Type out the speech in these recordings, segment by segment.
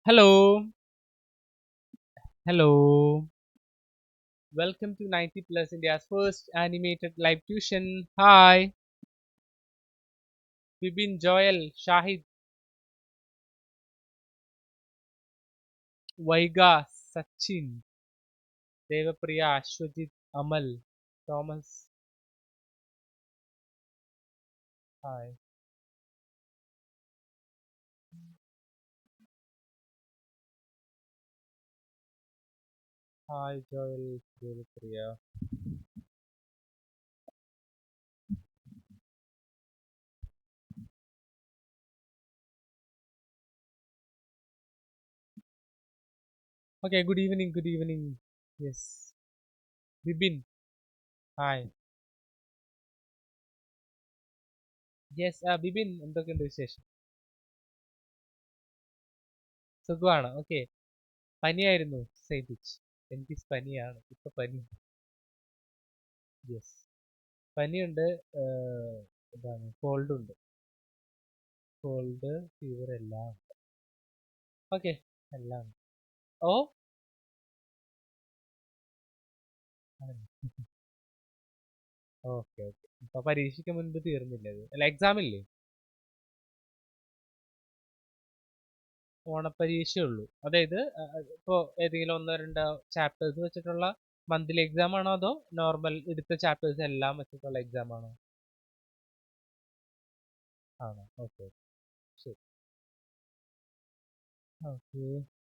Hello, hello. Welcome to 90 Plus India's first animated live tuition. Hi, Bibin, Joel, Shahid, Vaiga, Sachin, Devapriya, Ashwajit, Amal, Thomas. Hi, hi, Joel, Devapriya. Okay, good evening, good evening. Yes, Bibin. Hi. Yes, Bibin, എന്തൊക്കെയുണ്ട് വിശേഷം? സുഖമാണ്. Okay. പനിയായിരുന്നു, സേവിച്ച്. എനിക്ക് പനിയാണ്. ഇപ്പൊ പനി. Yes. പനിയുണ്ട്. എന്താണ് കോൾഡ് ഉണ്ട്. കോൾഡ് ഫീവർ എല്ലാം. ഓക്കെ, എല്ലാം. ഓ, ഓക്കെ ഓക്കെ. ഇപ്പൊ പരീക്ഷയ്ക്ക് മുൻപ് തീർന്നില്ല ഇത്. അല്ല, എക്സാം ഇല്ലേ? ഓണപ്പരീക്ഷയുള്ളൂ. അതായത് ഇപ്പോ ഏതെങ്കിലും ഒന്നോ രണ്ടോ ചാപ്റ്റേഴ്സ് വെച്ചിട്ടുള്ള മന്ത്ലി എക്സാം ആണോ, അതോ നോർമൽ എടുത്ത ചാപ്റ്റേഴ്സ് എല്ലാം വെച്ചിട്ടുള്ള എക്സാം ആണോ? ആണോ, ഓക്കെ. ശരി. ഓക്കെ.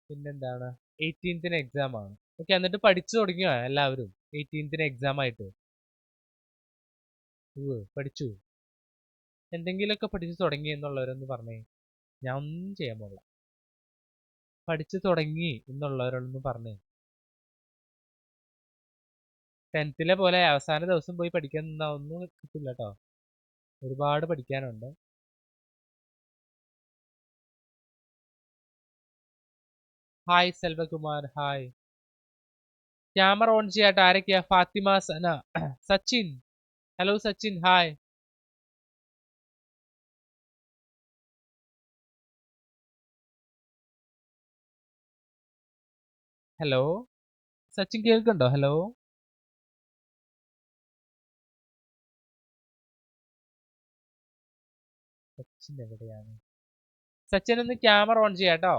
പിന്നെന്താണ്? 18th എക്സാം ആണ്. ഓക്കെ, എന്നിട്ട് പഠിച്ചു തുടങ്ങിയോ എല്ലാവരും? 18th എക്സാം ആയിട്ട്. പഠിച്ചു. എന്തെങ്കിലുമൊക്കെ പഠിച്ചു തുടങ്ങി എന്നുള്ളവരൊന്ന് പറഞ്ഞേ. ഞാൻ ഒന്നും ചെയ്യാൻ പോകില്ല. പഠിച്ചു തുടങ്ങി എന്നുള്ളവരൊന്ന് പറഞ്ഞേ. 10th പോലെ അവസാന ദിവസം പോയി പഠിക്കാൻ നിന്നാ ഒന്നും കിട്ടില്ല കേട്ടോ. ഒരുപാട് പഠിക്കാനുണ്ട്. Hi Selvakumar, hi. Camera on ചെയ്യാട്ടോ. ആരൊക്കെയാ? Fathima, Sana, Sachin. Hello Sachin, hi. Hello Sachin, കേൾക്കുന്നുണ്ടോ? ഹലോ. സച്ചിൻ എവിടെയാണ്? സച്ചിൻ ഒന്ന് ക്യാമറ ഓൺ ചെയ്യാട്ടോ.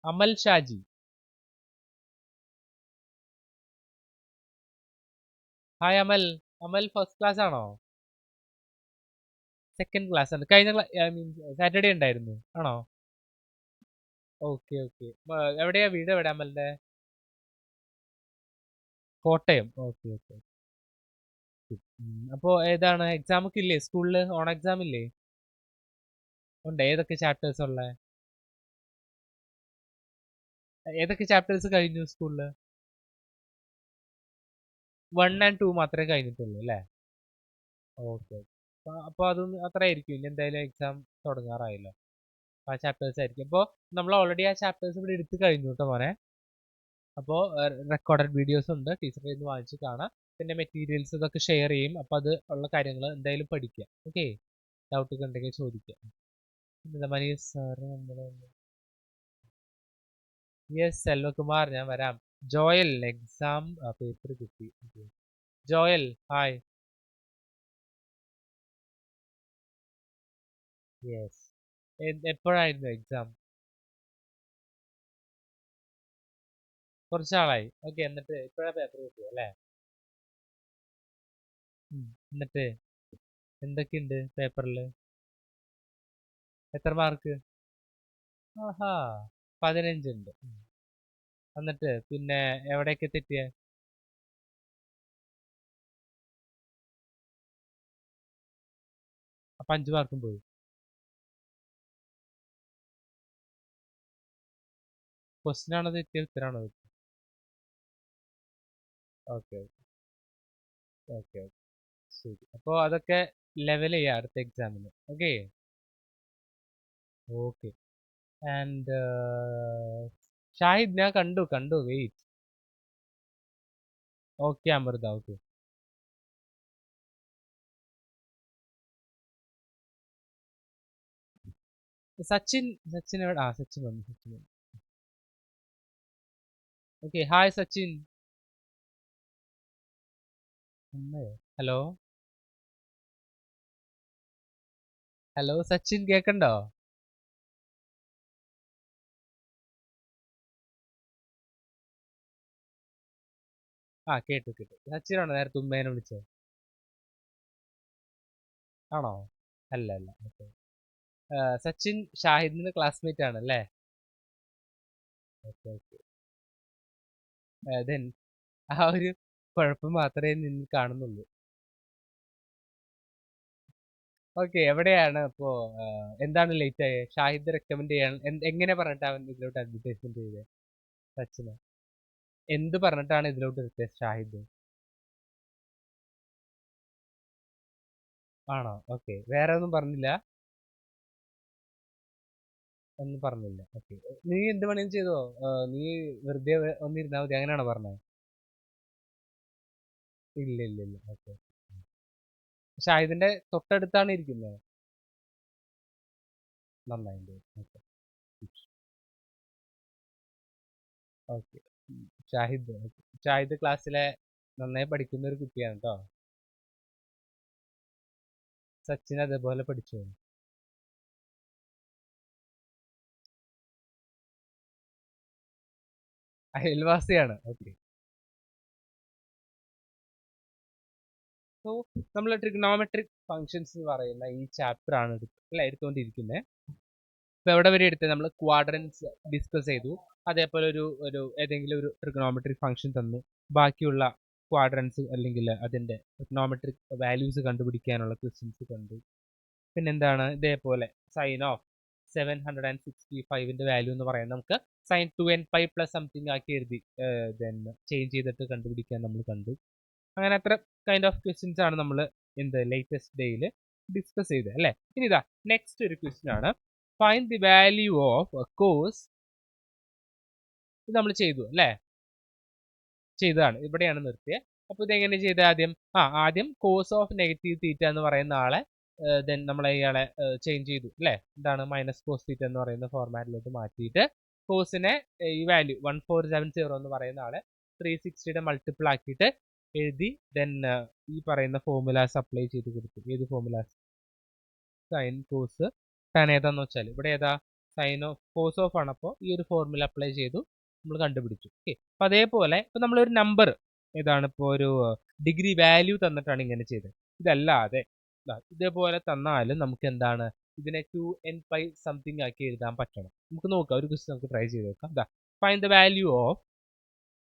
Amal Shaji, hi Amal. Amal first class ആണോ? സെക്കൻഡ് ക്ലാസ് ആണ്. കഴിഞ്ഞ സാറ്റർഡേ ഉണ്ടായിരുന്നു ആണോ? Okay okay. എവിടെയാ വീട്? എവിടെ അമലിന്റെ? കോട്ടയം. Okay okay. അപ്പോ ഏതാണ് എക്സാം ഒക്കെ ഇല്ലേ സ്കൂളില്? ഓൺ എക്സാം ഇല്ലേ? ഉണ്ട്. ഏതൊക്കെ ചാപ്റ്റേഴ്സ് ഉള്ളത്? ഏതൊക്കെ ചാപ്റ്റേഴ്സ് കഴിഞ്ഞു സ്കൂളില്? 1 and 2 മാത്രമേ കഴിഞ്ഞിട്ടുള്ളൂ അല്ലേ? ഓക്കെ. അപ്പൊ അതൊന്നും അത്ര ആയിരിക്കും. ഇനി എന്തായാലും എക്സാം തുടങ്ങാറായല്ലോ. ആ ചാപ്റ്റേഴ്സ് ആയിരിക്കും. അപ്പോൾ നമ്മൾ ഓൾറെഡി ആ ചാപ്റ്റേഴ്സ് ഇവിടെ എടുത്തു കഴിഞ്ഞു കേട്ടോ മോനെ. അപ്പോൾ റെക്കോർഡഡ് വീഡിയോസ് ഉണ്ട്, ടീച്ചറിൽ നിന്ന് വാങ്ങിച്ച് കാണാം. പിന്നെ മെറ്റീരിയൽസ് ഇതൊക്കെ ഷെയർ ചെയ്യും. അപ്പോൾ അത് ഉള്ള കാര്യങ്ങൾ എന്തായാലും പഠിക്കാം. ഓക്കെ. ഡൗട്ട് ഒക്കെ ഉണ്ടെങ്കിൽ ചോദിക്കാം. പിന്നെ മനീഷ് സാറ് നമ്മൾ. യെസ് സെൽവകുമാർ, ഞാൻ വരാം. ജോയൽ എക്സാം പേപ്പർ കിട്ടി. Joel, hi. യെസ്. എപ്പോഴായിരുന്നു എക്സാം? കുറച്ചാളായി. ഓക്കെ. എന്നിട്ട് ഇപ്പോഴാ പേപ്പർ കിട്ടിയത് അല്ലേ? എന്നിട്ട് എന്തൊക്കെയുണ്ട് പേപ്പറിൽ? എത്ര മാർക്ക്? ആഹാ, 15 ഉണ്ട്. എന്നിട്ട് പിന്നെ എവിടെയൊക്കെ തെറ്റിയ? അപ്പൊ 5 മാർക്കും പോയി. ക്വസ്റ്റ്യൻ ആണോ തെറ്റിയ ഉത്തരാണോ തെറ്റിയത്? Okay okay okay. ശരി. അപ്പോൾ അതൊക്കെ ലെവൽ ചെയ്യാം അടുത്ത എക്സാമിന്. ഓക്കെ. ഓക്കെ. ആൻഡ് ഷാഹിദ് ഞാൻ കണ്ടു wait. Okay Amrita, okay. Sachin എവിടെ? സച്ചിൻ വന്നു. Okay, hi Sachin. Hello hello Sachin, കേക്കണ്ടോ? കേട്ടു. സച്ചിനാണോ നേരത്തെ ഉമ്മേനെ വിളിച്ചത്? ആണോ? അല്ല. ഓക്കെ. സച്ചിൻ ഷാഹിദിന്റെ ക്ലാസ്മേറ്റ് ആണല്ലേ? ഓക്കെ. ദെൻ ആ ഒരു കുഴപ്പം മാത്രമേ നിന്നിൽ കാണുന്നുള്ളൂ. ഓക്കെ, എവിടെയാണ് ഇപ്പോ? എന്താണ് ലേറ്റ് ആയത്? ഷാഹിദ് റെക്കമെൻഡ് ചെയ്യാൻ എങ്ങനെ പറഞ്ഞിട്ട് അവൻ ഇതിലോട്ട് അഡ്വർടൈസ്മെന്റ് ചെയ്തത്? സച്ചിന് എന്ത് പറഞ്ഞിട്ടാണ് ഇതിലോട്ട് എടുത്തത് ഷാഹിദ്? ആണോ? ഓക്കെ, വേറെ ഒന്നും പറഞ്ഞില്ല? ഒന്നും പറഞ്ഞില്ല. ഓക്കെ, നീ എന്ത് പണിയും ചെയ്തോ? നീ വെറുതെ ഒന്നിരുന്നാ മതി അങ്ങനെയാണോ പറഞ്ഞത്? ഇല്ല. ഓക്കെ. ഷാഹിദിന്റെ തൊട്ടടുത്താണ് ഇരിക്കുന്നത്. നന്നായിട്ട്. ഓക്കെ. ഓക്കെ. ഷാഹിദ് ക്ലാസ്സിലെ നന്നായി പഠിക്കുന്ന ഒരു കുട്ടിയാണ് കേട്ടോ. സച്ചിൻ അതേപോലെ പഠിച്ചു. അയൽവാസിയാണ്. ഓക്കെ. സോ നമ്മൾ ട്രിഗ്നോമെട്രിക് ഫങ്ഷൻസ് എന്ന് പറയുന്ന ഈ ചാപ്റ്റർ ആണ് എടുത്തുകൊണ്ടിരിക്കുന്നത്. ഇപ്പൊ എവിടെ വരെ എടുത്തത്? നമ്മൾ ക്വാഡ്രൻസ് ഡിസ്കസ് ചെയ്തു. അതേപോലെ ഒരു ഏതെങ്കിലും ഒരു ട്രിഗ്നോമെട്രിക് ഫംഗ്ഷൻ തന്നു, ബാക്കിയുള്ള ക്വാഡ്രൻസ് അല്ലെങ്കിൽ അതിന്റെ ട്രിഗ്നോമെട്രിക് വാല്യൂസ് കണ്ടുപിടിക്കാനുള്ള ക്വസ്റ്റ്യൻസ് കണ്ടു. പിന്നെന്താണ്, ഇതേപോലെ സൈൻ ഓഫ് 765ന്റെ വാല്യൂ എന്ന് പറയുന്നത് നമുക്ക് സൈൻ 2nπ പ്ലസ് സംതിങ് ആക്കി എഴുതി ദെൻ ചേഞ്ച് ചെയ്തിട്ട് കണ്ടുപിടിക്കാൻ നമ്മൾ കണ്ടു. അങ്ങനെ അത്ര കൈൻഡ് ഓഫ് ക്വസ്റ്റ്യൻസ് ആണ് നമ്മൾ ലേറ്റസ്റ്റ് ഡേയിൽ ഡിസ്കസ് ചെയ്തത് അല്ലേ? ഇനി ഇതാ നെക്സ്റ്റ് ഒരു ക്വസ്റ്റ്യൻ ആണ്, find the value of cos. ഇത് നമ്മൾ ചെയ്തു അല്ലേ? ചെയ്തതാണ്, ഇവിടെയാണ് നിർത്തിയത്. അപ്പോൾ ഇതെങ്ങനെ ചെയ്ത? ആദ്യം കോസ് ഓഫ് നെഗറ്റീവ് തീറ്റ എന്ന് പറയുന്ന ആളെ ദെൻ നമ്മൾ ഇയാളെ ചേഞ്ച് ചെയ്തു അല്ലേ? എന്താണ്, മൈനസ് കോസ് തീറ്റ എന്ന് പറയുന്ന ഫോർമാറ്റിലോട്ട് മാറ്റിയിട്ട് കോസിനെ ഈ വാല്യൂ 1470 എന്ന് പറയുന്ന ആളെ 360യുടെ മൾട്ടിപ്പിൾ ആക്കിയിട്ട് എഴുതി ദെൻ ഈ പറയുന്ന ഫോർമുലാസ് അപ്ലൈ ചെയ്ത് കൊടുത്തു. ഏത് ഫോർമുലാസ്? സൈൻ കോസ് ടാൻ ഏതാന്ന് വെച്ചാൽ ഇവിടെ ഏതാ? സൈൻ ഓഫ് കോസ് ഓഫ് ആണ്. അപ്പോൾ ഈ ഒരു ഫോർമുല അപ്ലൈ ചെയ്തു, നമ്മൾ കണ്ടുപിടിച്ചു. ഓക്കെ. അപ്പൊ അതേപോലെ ഇപ്പൊ നമ്മളൊരു നമ്പർ ഏതാണ് ഇപ്പോൾ ഒരു ഡിഗ്രി വാല്യൂ തന്നിട്ടാണ് ഇങ്ങനെ ചെയ്തത്. ഇതല്ലാതെ ഇതേപോലെ തന്നാലും നമുക്ക് എന്താണ് ഇതിനെ 2nπ സംതിങ് ആക്കി എഴുതാൻ പറ്റണം. നമുക്ക് നോക്കാം, ഒരു ക്വസ്റ്റ്യൻ നമുക്ക് ട്രൈ ചെയ്ത് നോക്കാം. Find the value of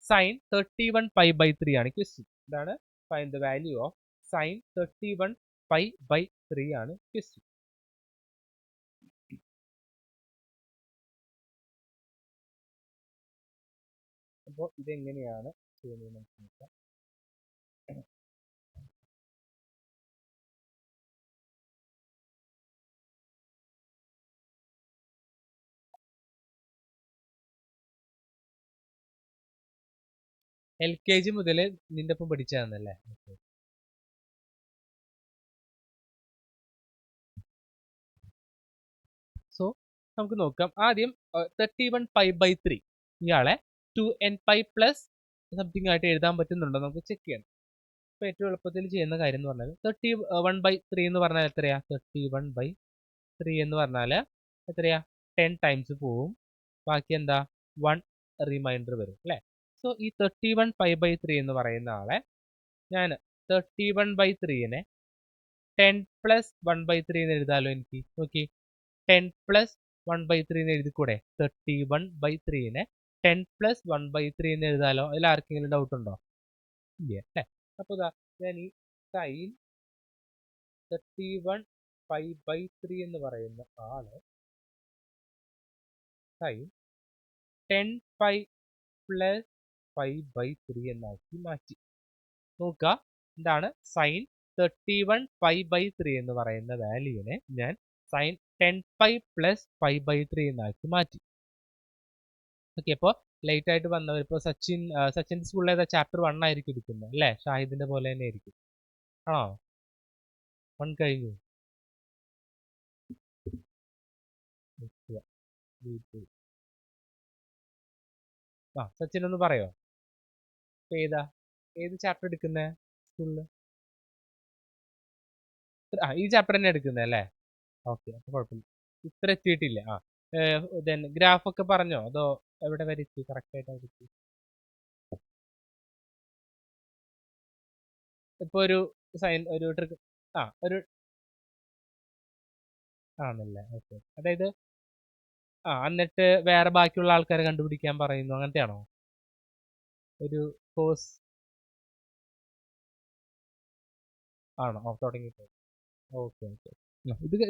sine 31π/3 ആണ് ക്വസ്റ്റ്യൻ. ഇതാണ് find the value of sine 31π/3 ആണ് ക്വസ്റ്റ്യൻ. അപ്പോൾ ഇതെങ്ങനെയാണ് ചെയ്യുന്നത് നമുക്ക് നോക്കാം. LKG മുതൽ നിന്റെ ഒപ്പം പഠിച്ചതാണല്ലേ? സോ നമുക്ക് നോക്കാം. ആദ്യം 31π/3 ഇയാളെ 2nπ പ്ലസ് സംതിങ് ആയിട്ട് എഴുതാൻ പറ്റുന്നുണ്ടോ നമുക്ക് ചെക്ക് ചെയ്യണം. ഇപ്പൊ ഏറ്റവും എളുപ്പത്തിൽ ചെയ്യുന്ന കാര്യം എന്ന് പറഞ്ഞാൽ 31/3 എന്ന് പറഞ്ഞാൽ എത്രയാ? 31/3 എന്ന് പറഞ്ഞാൽ എത്രയാ? 10 ടൈംസ് പോവും, ബാക്കി എന്താ 1 റിമൈൻഡർ വരും അല്ലേ? സോ ഈ 31π/3 എന്ന് പറയുന്ന ആളെ ഞാൻ 31/3നെ 10 പ്ലസ് 1/3 എന്ന് എഴുതാലോ എനിക്ക്. നോക്കി, 10 പ്ലസ് 1/3 എന്ന് എഴുതിക്കൂടെ? 31/3നെ 10 പ്ലസ് 1/3 എന്ന് എഴുതാലോ? അതിൽ ആർക്കെങ്കിലും ഡൗട്ട് ഉണ്ടോ? ഇല്ല അല്ലേ? അപ്പൊ ഞാൻ ഈ സൈൻ 31π/3 എന്ന് പറയുന്ന ആള് സൈൻ 10π പ്ലസ് 5/3 എന്നാക്കി മാറ്റി. നോക്കുക, എന്താണ് സൈൻ 31π/3 എന്ന് പറയുന്ന വാല്യൂവിനെ ഞാൻ സൈൻ 10π പ്ലസ് 5/3 എന്നാക്കി മാറ്റി. ഓക്കെ, അപ്പോൾ ലേറ്റ് ആയിട്ട് വന്നവർ ഇപ്പോൾ സച്ചിൻ സ്കൂളിൽ ഏതാ ചാപ്റ്റർ 1 ആയിരിക്കും എടുക്കുന്നത് അല്ലേ? ഷാഹിദിന്റെ പോലെ തന്നെ ആയിരിക്കും. ആണോ? 1 കഴിഞ്ഞു. ആ, സച്ചിൻ ഒന്ന് പറയോ ഏത് ചാപ്റ്റർ എടുക്കുന്നത് സ്കൂളിൽ? ഈ ചാപ്റ്റർ തന്നെ എടുക്കുന്നത് അല്ലേ? ഓക്കെ, അപ്പൊ കുഴപ്പമില്ല. ഇത്ര എത്തിയിട്ടില്ല. ഗ്രാഫ് ഒക്കെ പറഞ്ഞോ, അതോ എവിടെ വരെ എത്തി? കറക്റ്റ് ആയിട്ട് അവിടെ എത്തി? ഇപ്പൊ ഒരു ഒരു ട്രിക്ക് ഒരു ആണല്ലേ? ഓക്കെ, അതായത് എന്നിട്ട് വേറെ ബാക്കിയുള്ള ആൾക്കാരെ കണ്ടുപിടിക്കാൻ പറയുന്നു, അങ്ങനത്തെയാണോ? ഒരു കോഴ്സ് ആണോ? തുടങ്ങിയിട്ട്. ഓക്കെ ഓക്കെ,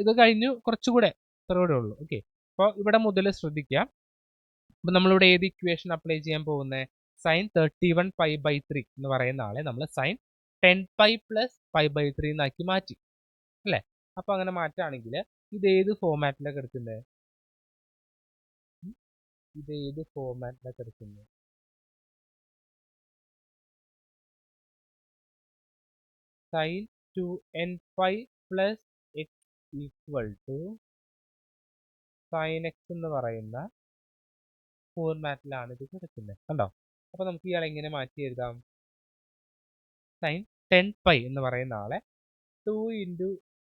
ഇത് കഴിഞ്ഞു. കുറച്ചുകൂടെ ഇത്രകൂടെ ഉള്ളൂ. ഓക്കെ, അപ്പോൾ ഇവിടെ മുതൽ ശ്രദ്ധിക്കാം. അപ്പൊ നമ്മളിവിടെ ഏത് ഇക്വേഷൻ അപ്ലൈ ചെയ്യാൻ പോകുന്നത്? സൈൻ 31π/3 എന്ന് പറയുന്ന ആളെ നമ്മൾ സൈൻ 10π പ്ലസ് 5/3 എന്നാക്കി മാറ്റി അല്ലേ? അപ്പൊ അങ്ങനെ മാറ്റുകയാണെങ്കിൽ ഇത് ഏത് ഫോമാറ്റിലാണ് എടുക്കുന്നത്? ഇത് ഏത് ഫോമാറ്റിലാണ് എടുക്കുന്നത്? Sine 2nπ plus X equal to sine x എന്ന് പറയുന്ന ഫോർമാറ്റിലാണ് ഇത് കിടക്കുന്നത്. കണ്ടോ? അപ്പൊ നമുക്ക് ഇയാളെ എങ്ങനെ മാറ്റി എഴുതാം? സൈൻ 10π എന്ന് പറയുന്ന ആളെ 2 ഇൻറ്റു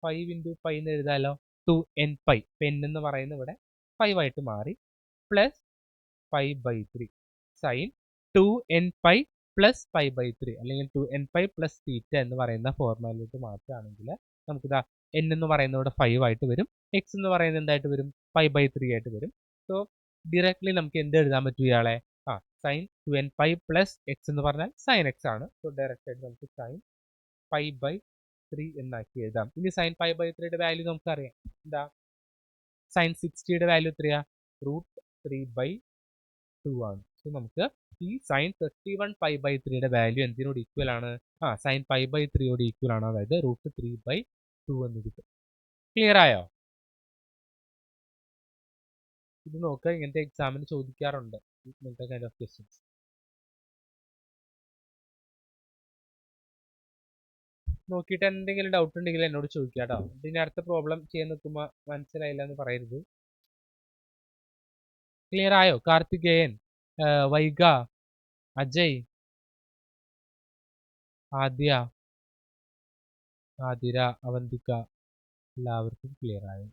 5 ഇൻറ്റു പൈ എന്ന് എഴുതാമല്ലോ. 2nπ, പെൻ എന്ന് പറയുന്നത് ഇവിടെ 5 ആയിട്ട് മാറി, പ്ലസ് 5/3 സൈൻ 2nπ പ്ലസ് 5/3 അല്ലെങ്കിൽ 2nπ പ്ലസ് തീറ്റ എന്ന് പറയുന്ന ഫോർമാറ്റിലോട്ട് മാറ്റുകയാണെങ്കിൽ നമുക്കിതാ n എന്ന് പറയുന്നത് ഇവിടെ 5 ആയിട്ട് വരും, എക്സ് എന്ന് പറയുന്നത് എന്തായിട്ട് വരും? 5/3 ആയിട്ട് വരും. സോ ഡയറക്ട്ലി നമുക്ക് എന്ത് എഴുതാൻ പറ്റും ഇയാളെ? സൈൻ 2nπ പ്ലസ് എക്സ് എന്ന് പറഞ്ഞാൽ സൈൻ എക്സ് ആണ്. സോ ഡയറക്റ്റ് ആയിട്ട് നമുക്ക് സൈൻ 5/3 എന്നാക്കി എഴുതാം. ഇനി സൈൻ 5/3യുടെ വാല്യൂ നമുക്കറിയാം. എന്താ? സൈൻ 60യുടെ വാല്യൂ എത്രയാ? √3/2 ആണ്. സോ നമുക്ക് ഈ സൈൻ 31π/3യുടെ വാല്യൂ എന്തിനോട് ഈക്വൽ ആണ്? സൈൻ 5/3യോട് ഈക്വൽ ആണ്, അതായത് √3/2 എന്ന് കിട്ടും. ക്ലിയർ ആയോ? ഇത് നോക്കുക, ഇങ്ങനത്തെ എക്സാമിന് ചോദിക്കാറുണ്ട് ഇങ്ങനത്തെ കൈൻഡ് ഓഫ് ക്വസ്റ്റ്യൻസ്. നോക്കിയിട്ട് എന്തെങ്കിലും ഡൗട്ട് ഉണ്ടെങ്കിൽ എന്നോട് ചോദിക്കാം കേട്ടോ. ഇതിന് അടുത്ത പ്രോബ്ലം ചെയ്യാൻ നിൽക്കുമ്പോൾ മനസ്സിലായില്ല എന്ന് പറയരുത്. ക്ലിയർ ആയോ? കാർത്തികേയൻ, വൈഗ, അജയ്, ആദ്യ, ആതിര, അവന്തിക, എല്ലാവർക്കും ക്ലിയർ ആയോ?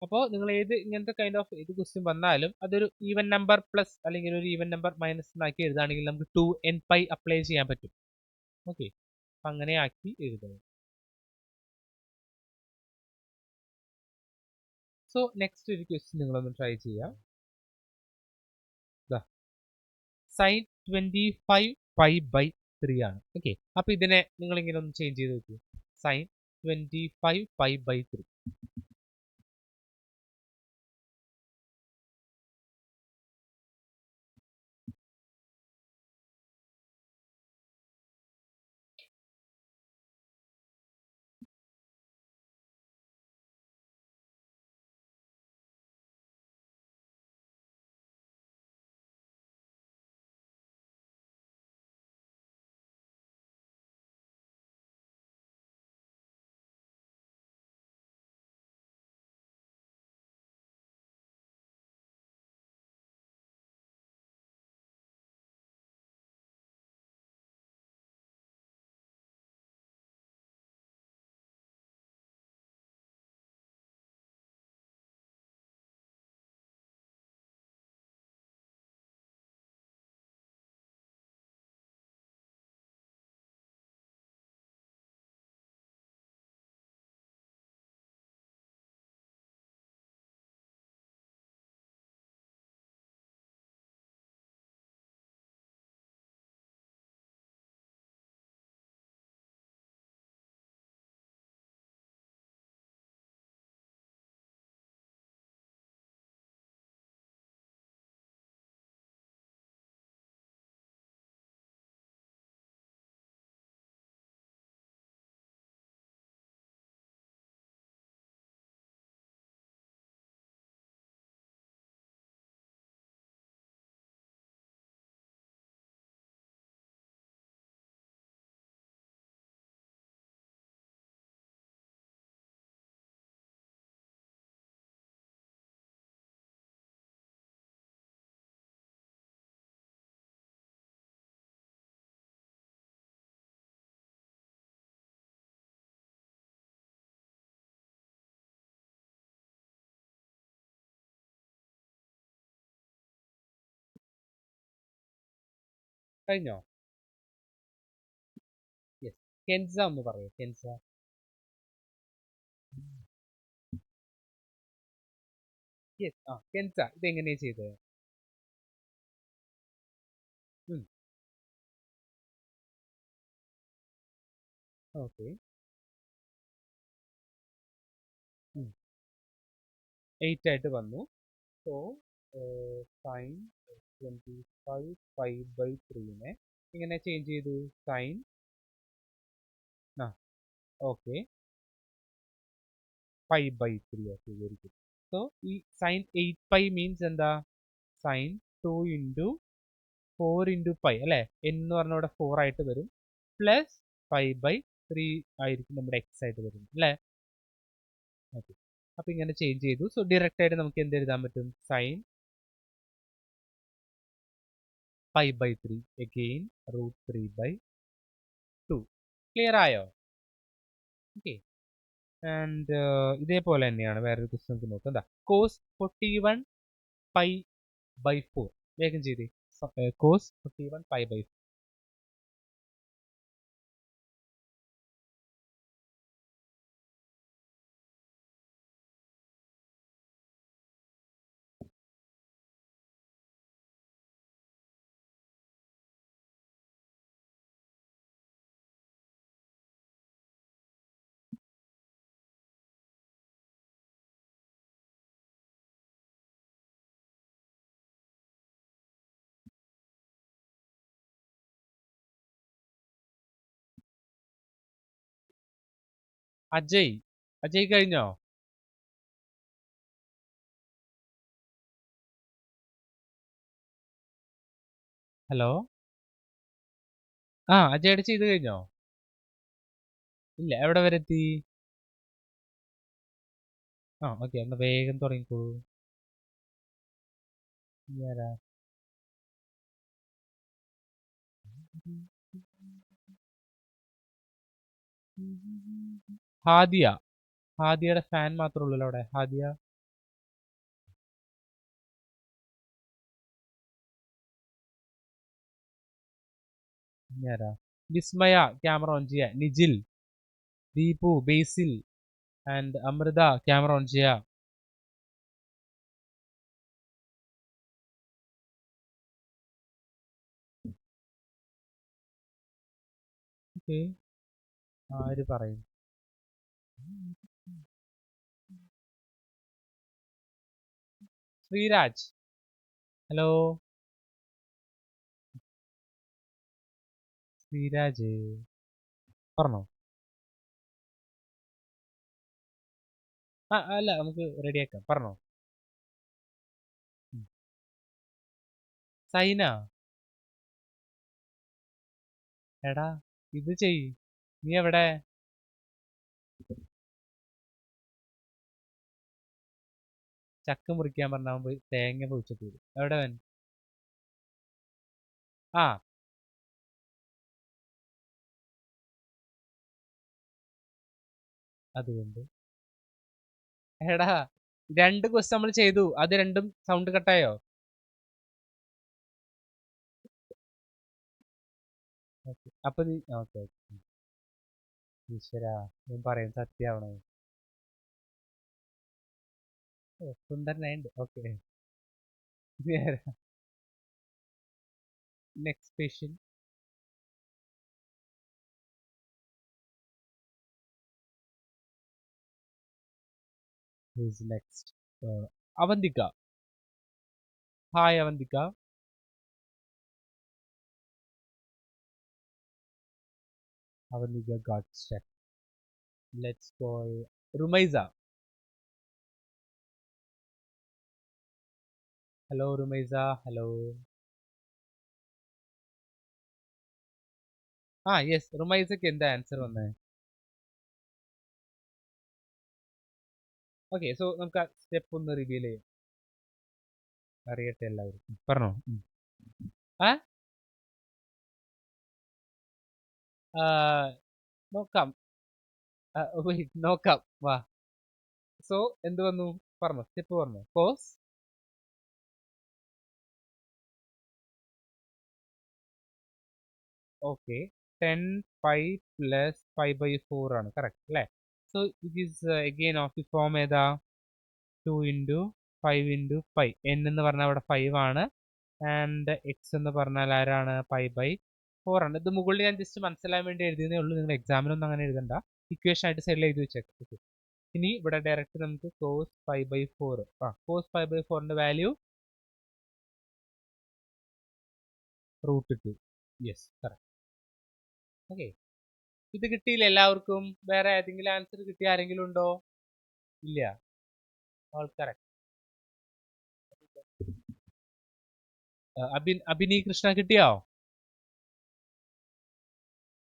അപ്പോൾ നിങ്ങൾ ഇങ്ങനത്തെ കൈൻഡ് ഓഫ് ഏത് ക്വസ്റ്റ്യൻ വന്നാലും അതൊരു ഈവൻ നമ്പർ പ്ലസ് അല്ലെങ്കിൽ ഒരു ഈവൻ നമ്പർ മൈനസ് എന്നാക്കി എഴുതുകയാണെങ്കിൽ നമുക്ക് 2nπ അപ്ലൈ ചെയ്യാൻ പറ്റും. ഓക്കെ, അങ്ങനെ ആക്കി എഴുതുന്നത്. സോ നെക്സ്റ്റ് ഒരു ക്വസ്റ്റ്യൻ നിങ്ങളൊന്ന് ട്രൈ ചെയ്യാം. സൈൻ 25π/3 ആണ്. ഓക്കെ, അപ്പൊ ഇതിനെ നിങ്ങൾ ഇങ്ങനെ ഒന്ന് ചേഞ്ച് ചെയ്ത് നോക്കൂ. സൈൻ 25π/3. കഴിഞ്ഞോ? യെസ്. കെൻസ ഒന്ന് പറയോ, കെൻസ. യെസ്, കെൻസ ഇത് എങ്ങനെയാ ചെയ്തത്? ഓക്കെ. 8 ആയിട്ട് വന്നു. സോ സൈൻ 25 5/3 ഇങ്ങനെ ചേഞ്ച് ചെയ്തു. Sine okay 5/3. Okay, very good. So ഈ സൈൻ 8π മീൻസ് എന്താ? സൈൻ 2 ഇൻറ്റു 4 ഇൻറ്റു π അല്ലേ? എന്ന് പറഞ്ഞ ഇവിടെ 4 ആയിട്ട് വരും. പ്ലസ് 5/3 ആയിരിക്കും നമ്മുടെ എക്സ് ആയിട്ട് വരുന്നത് അല്ലേ? ഓക്കെ, അപ്പൊ ഇങ്ങനെ ചേഞ്ച് ചെയ്തു. സോ ഡയറക്റ്റ് ആയിട്ട് നമുക്ക് എന്ത് എഴുതാൻ പറ്റും? Sine 5/3 again √3/2. ക്ലിയർ ആയോ? ഓക്കെ. ആൻഡ് ഇതേപോലെ തന്നെയാണ് വേറൊരു ക്വസ്റ്റ്യൻ നമുക്ക് നോക്കാം. എന്താ? കോസ് 41π/4. വേഗം ചെയ്തേ. കോസ് 41π/4. അജയ് കഴിഞ്ഞോ? ഹലോ, അജയുടെ ചെയ്ത് കഴിഞ്ഞോ? ഇല്ല, എവിടെ വരെ എത്തി? ഓക്കെ, എന്നാ വേഗം തുടങ്ങിക്കോളൂ. ആരാ? ഹാദിയയുടെ ഫാൻ മാത്രമേ ഉള്ളൂ അവിടെ. ഹാദിയ ആരാ? വിസ്മയ ക്യാമറ ഓൺ ചെയ്യാ. നിജിൽ, ദീപു, ബേസിൽ ആൻഡ് അമൃത ക്യാമറ ഓൺ ചെയ്യാ. ഓക്കെ, ആര് പറയും? ശ്രീരാജ്, ഹലോ ശ്രീരാജ്, പറഞ്ഞോ. അല്ല, നമുക്ക് റെഡിയാക്കാം, പറഞ്ഞോ. സൈന, എടാ ഇത് ചെയ്. നീ എവിടെ? ചക്ക മുറിക്കാൻ പറഞ്ഞാൽ പോയി തേങ്ങ പൊളിച്ചിട്ട് വരും. എവിടെ അവൻ? അതുകൊണ്ട് എടാ, 2 ക്വസ്റ്റ് നമ്മൾ ചെയ്തു, അത് രണ്ടും സൗണ്ട് കട്ടായോ? അപ്പൊ നീ ഓക്കെ. ഈശ്വരാ, ഞാൻ പറയും സത്യാവണേ. സുന്ദരനായിട്ട്. Okay, next patient. Who's next? Avantika. Hi, Avantika. Avantika got stuck. Let's call Rumaiza. Hello, Rumaiza. Hello. Yes. Rumaizaക്ക് എന്താ ആൻസർ വന്നേ? ഓക്കെ, സോ നമുക്ക് ആ സ്റ്റെപ്പ് ഒന്ന് റിവീൽ ചെയ്യാം. അറിയട്ടെ എല്ലാവരും. പറഞ്ഞോ. നോക്കാം. നോക്കാം, വാ. സോ എന്ത് വന്നു? പറഞ്ഞോ, സ്റ്റെപ്പ് പറഞ്ഞോ. കോസ് ഓക്കെ 10 പ്ലസ് 5/4 ആണ് കറക്റ്റ് അല്ലേ? So it is again of the form ഏതാ 2 ഇൻറ്റു 5 ഇൻറ്റു 5 n എന്ന് പറഞ്ഞാൽ അവിടെ 5 ആണ് ആൻഡ് എക്സ് എന്ന് പറഞ്ഞാൽ ആരാണ് 5/4 ആണ്. ഇത് മുകളിൽ ഞാൻ ജസ്റ്റ് മനസ്സിലാൻ വേണ്ടി എഴുതിയതേ ഉള്ളൂ, നിങ്ങൾ എക്സാമിനൊന്നും അങ്ങനെ എഴുതണ്ട, ഇക്വേഷൻ ആയിട്ട് സൈഡിൽ എഴുതി വെച്ചേക്കാം. ഇനി ഇവിടെ ഡയറക്റ്റ് നമുക്ക് കോസ് 5/4 കോസ് 5/4ന്റെ വാല്യൂ √2. Yes correct. ഓക്കെ, ഇത് കിട്ടിയില്ല എല്ലാവർക്കും? വേറെ ഏതെങ്കിലും ആൻസർ കിട്ടിയ ആരെങ്കിലും ഉണ്ടോ? ഇല്ല, ഓൾ കറക്റ്റ്. അഭിനി കൃഷ്ണ കിട്ടിയോ?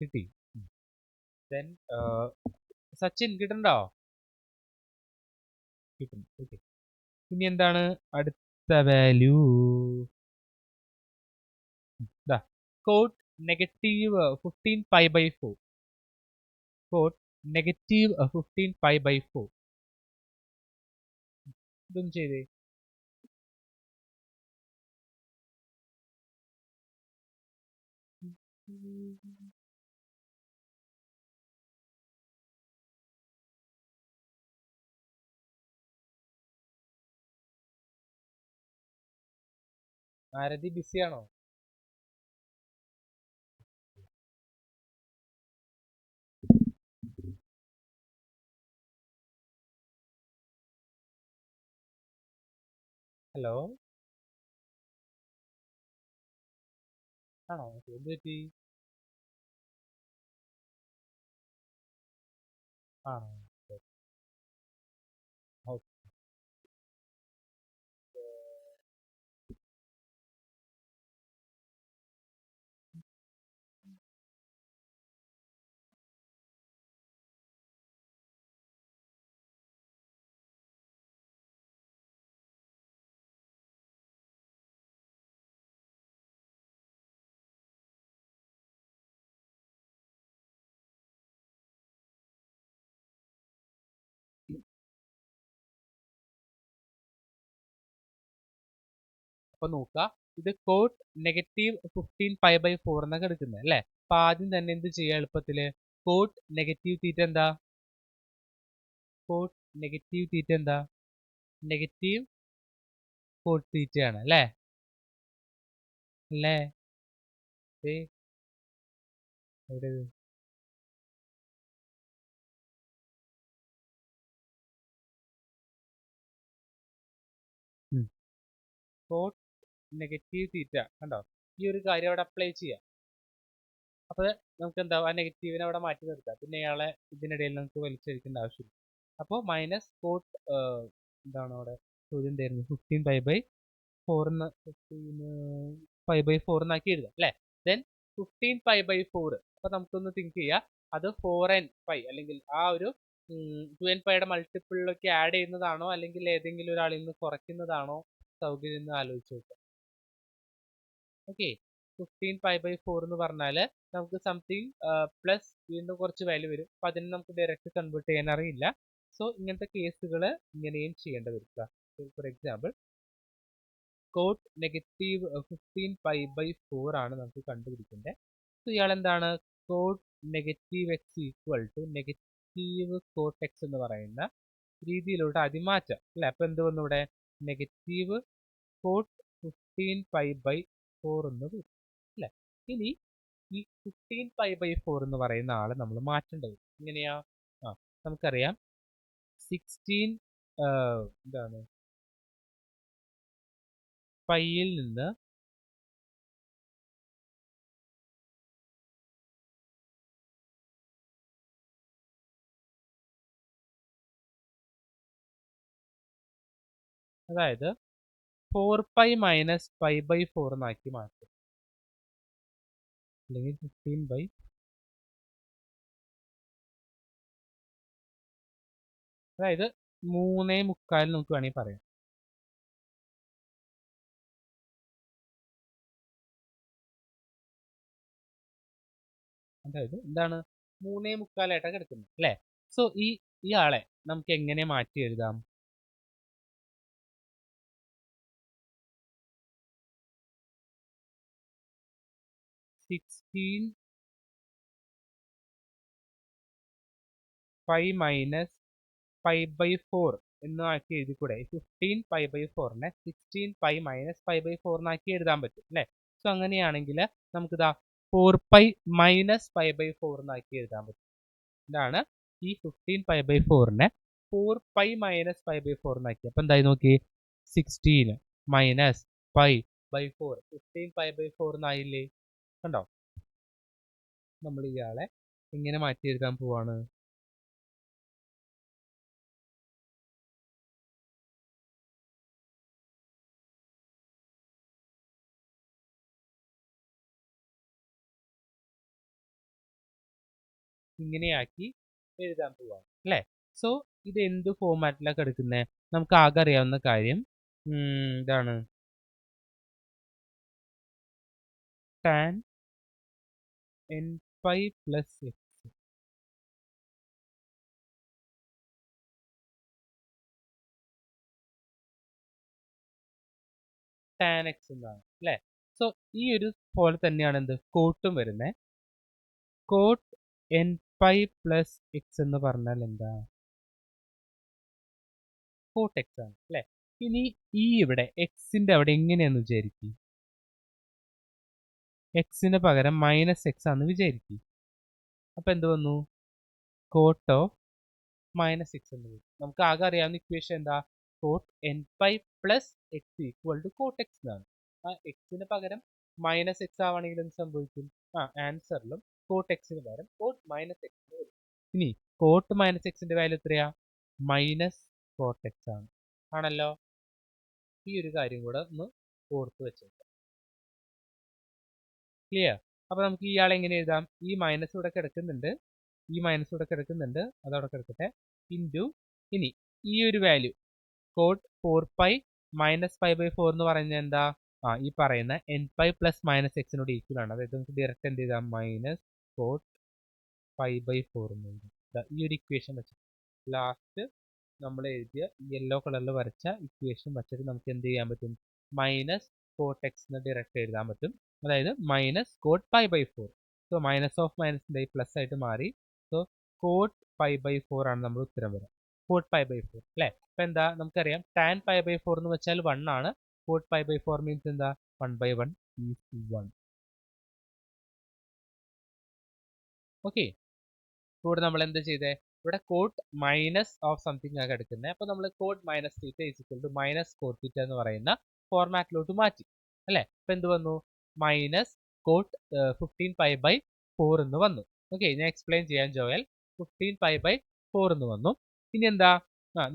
കിട്ടി. ദെൻ സച്ചിൻ കിട്ടണ്ടോ? കിട്ടും. ഓക്കെ, ഇനി എന്താണ് അടുത്ത വാല്യൂ? കോട്ട് -15π/4. കോട്ട് -15π/4. ഇതും ചെയ്തേ. ആരതി ബിസിയാണോ? ഹലോ ആണോ? എന്ത് പറ്റി? ആണോ? അപ്പൊ നോക്കുക, ഇത് കോട്ട് -15π/4 എന്നൊക്കെ എടുക്കുന്നത് അല്ലേ? അപ്പൊ ആദ്യം തന്നെ എന്ത് ചെയ്യാം എളുപ്പത്തില്? കോട്ട് നെഗറ്റീവ് തീറ്റ എന്താ? കോട്ട് നെഗറ്റീവ് തീറ്റ എന്താ? നെഗറ്റീവ് കോട്ട് തീറ്റയാണ് അല്ലേ? അല്ലേ? എവിടെ കോട്ട് നെഗറ്റീവ് തീറ്റ കണ്ടോ? ഈ ഒരു കാര്യം അവിടെ അപ്ലൈ ചെയ്യാം. അപ്പൊ നമുക്ക് എന്താ ആ നെഗറ്റീവിനെ അവിടെ മാറ്റി നിർത്താം, പിന്നെ ഇയാളെ ഇതിനിടയിൽ നമുക്ക് വലിച്ചഴിക്കേണ്ട ആവശ്യമില്ല. അപ്പോൾ മൈനസ് കോട്ട് എന്താണ് അവിടെ ചോദ്യം തരുന്നത്? 15π/4 എന്നാക്കി എഴുതാം അല്ലേ? ദെൻ 15π/4. അപ്പൊ നമുക്കൊന്ന് തിങ്ക് ചെയ്യാം, അത് 4nπ അല്ലെങ്കിൽ ആ ഒരു 2nπയുടെ മൾട്ടിപ്പിളിലൊക്കെ ആഡ് ചെയ്യുന്നതാണോ അല്ലെങ്കിൽ ഏതെങ്കിലും ഒരാളിൽ നിന്ന് കുറയ്ക്കുന്നതാണോ സൗകര്യം എന്ന് ആലോചിച്ച് നോക്കാം. ഓക്കെ, 15π/4 എന്ന് പറഞ്ഞാൽ നമുക്ക് സംതിങ് പ്ലസ് വീണ്ടും കുറച്ച് വാല്യൂ വരും. അപ്പൊ അതിന് നമുക്ക് ഡയറക്റ്റ് കൺവേർട്ട് ചെയ്യാൻ അറിയില്ല. സോ ഇങ്ങനത്തെ കേസുകൾ ഇങ്ങനെയും ചെയ്യേണ്ടി വരും. ഫോർ എക്സാമ്പിൾ കോട്ട് -15π/4 ആണ് നമുക്ക് കണ്ടുപിടിക്കേണ്ടത്. സോ ഇയാൾ എന്താണ്? Cot -x equal to negative cot X എന്ന് പറയുന്ന രീതിയിലോട്ട് ആദ്യം മാറ്റാം അല്ലെ? അപ്പൊ എന്ത് വന്നു ഇവിടെ? നെഗറ്റീവ് കോട്ട് 15π/4 എന്ന് വരും അല്ലെ? ഇനി ഈ 15π/4 എന്ന് പറയുന്ന ആള് നമ്മൾ മാറ്റേണ്ടത് എങ്ങനെയാ? നമുക്കറിയാം 16 എന്താണ് പൈയിൽ നിന്ന് അതായത് 4π - π/4 എന്നാക്കി മാറ്റും, അല്ലെങ്കിൽ 15 അതായത് 3.25 നമുക്ക് വേണമെങ്കിൽ പറയാം. അതായത് എന്താണ് 3.25 കിടക്കുന്നത് അല്ലേ? സോ ഈ ആളെ നമുക്ക് എങ്ങനെ മാറ്റി എഴുതാം? 16 പൈ മൈനസ് പൈ ബൈ 4 എന്ന് ആക്കി എഴുതിക്കൂടെ? 15 പൈ ബൈ 4നെ 16 പൈ മൈനസ് പൈ ബൈ 4 എന്നാക്കി എഴുതാൻ പറ്റും അല്ലേ? സോ അങ്ങനെയാണെങ്കിൽ നമുക്കിതാ 4 പൈ മൈനസ് പൈ ബൈ 4 എന്നാക്കി എഴുതാൻ പറ്റും. ഇതാണ് ഈ 15 പൈ ബൈ 4നെ 4 പൈ മൈനസ് പൈ ബൈ 4 എന്നാക്കി. അപ്പം എന്തായി നോക്കി? 16 minus pi by 4 15 pi by 4 എന്നായില്ലേ? കണ്ടോ? നമ്മൾ ഇയാളെ എങ്ങനെ മാറ്റി എഴുതാൻ പോവാണ്? ഇങ്ങനെയാക്കി എഴുതാൻ പോവാണ് അല്ലേ? സോ ഇത് എന്ത് ഫോമാറ്റിലാണ് കിടക്കുന്നത്? നമുക്ക് ആകെ അറിയാവുന്ന കാര്യം ഇതാണ് tan N pi plus X. Tan X എന്നാണ് അല്ലേ? സോ ഈ ഒരു പോലെ തന്നെയാണ് എന്ത് കോട്ടും വരുന്നത്. Cot n pi plus x എന്ന് പറഞ്ഞാൽ എന്താ? കോട്ട് എക്സ് ആണ് അല്ലേ? ഇനി ഈ ഇവിടെ എക്സിന്റെ അവിടെ എങ്ങനെയാന്ന് വിചാരിക്കും? എക്സിന് പകരം മൈനസ് എക്സ് ആണെന്ന് വിചാരിക്കും. അപ്പൊ എന്ത് വന്നു? കോട്ട് ഓഫ് മൈനസ് എക്സ് എന്ന് വരും. നമുക്ക് ആകെ അറിയാവുന്ന ഇക്വേഷൻ എന്താ? Cot n pi plus X equal to cot x എന്നാണ്. ആ എക്സിന് പകരം മൈനസ് എക്സ് ആവണമെങ്കിൽ എന്ത് സംഭവിക്കും? ആൻസറിലും കോട്ട് എക്സിന് പകരം കോട്ട് മൈനസ് എക്സ് വരും. ഇനി കോട്ട് മൈനസ് എക്സിന്റെ വാല്യൂ എത്രയാ? മൈനസ് കോട്ട് എക്സ് ആണ്. ആണല്ലോ? ഈ ഒരു കാര്യം കൂടെ ഒന്ന് ഓർത്ത് വെച്ചേക്കാം. ക്ലിയർ? അപ്പൊ നമുക്ക് ഇയാളെ എങ്ങനെ എഴുതാം? ഈ മൈനസ് ഇവിടെ കിടക്കുന്നുണ്ട്, ഈ മൈനസ് ഇവിടെ കിടക്കുന്നുണ്ട്, അതവിടെ കിടക്കട്ടെ. ഇൻറ്റു ഇനി ഈ ഒരു value cot 4 pi minus pi by 4 എന്ന് പറയുന്നത് എന്താ? ഈ പറയുന്ന എൻ പൈ പ്ലസ് മൈനസ് എക്സിനോട് ഈക്വൽ ആണ്. അതായത് നമുക്ക് ഡയറക്റ്റ് എന്ത് ചെയ്താൽ മൈനസ് കോട്ട് പൈ ബൈ 4 എന്ന് എഴുതാം. ഈ ഒരു ഇക്വേഷൻ വെച്ചിട്ട് ലാസ്റ്റ് നമ്മൾ എഴുതിയ യെല്ലോ കളറിൽ വരച്ച ഇക്വേഷൻ വെച്ചിട്ട് നമുക്ക് എന്ത് ചെയ്യാൻ പറ്റും? മൈനസ് കോട്ട് എക്സ് എന്ന് ഡയറക്റ്റ് എഴുതാൻ പറ്റും. അതായത് minus cot pi by 4. So minus of മൈനസിന്റെ പ്ലസ് ആയിട്ട് മാറി. സോ കോട്ട് പൈ ബൈ 4 ആണ് നമ്മുടെ ഉത്തരം വരിക. കോട്ട് പൈ ബൈ 4 അല്ലേ? അപ്പൊ എന്താ നമുക്കറിയാം ടാൻ പൈ ബൈ 4 എന്ന് വെച്ചാൽ 1 ആണ്. കോട്ട് പൈ ബൈ 4 മീൻസ് എന്താ? 1/1 ഈസ് 1. ഓക്കെ, ഇവിടെ നമ്മൾ എന്ത് ചെയ്തേ? ഇവിടെ കോട്ട് മൈനസ് ഓഫ് സംതിങ് ആണ് എടുക്കുന്നത്. അപ്പൊ നമ്മൾ cot minus theta is equal to minus cot theta എന്ന് പറയുന്ന ഫോർമാറ്റിലോട്ട് മാറ്റി അല്ലേ? അപ്പൊ എന്ത് വന്നു? മൈനസ് കോട്ട് 15 പൈ ബൈ 4 എന്ന് വന്നു. ഓക്കെ, ഞാൻ എക്സ്പ്ലെയിൻ ചെയ്യാൻ ജോയൽ. 15 പൈ ബൈ 4 എന്ന് വന്നു. ഇനി എന്താ?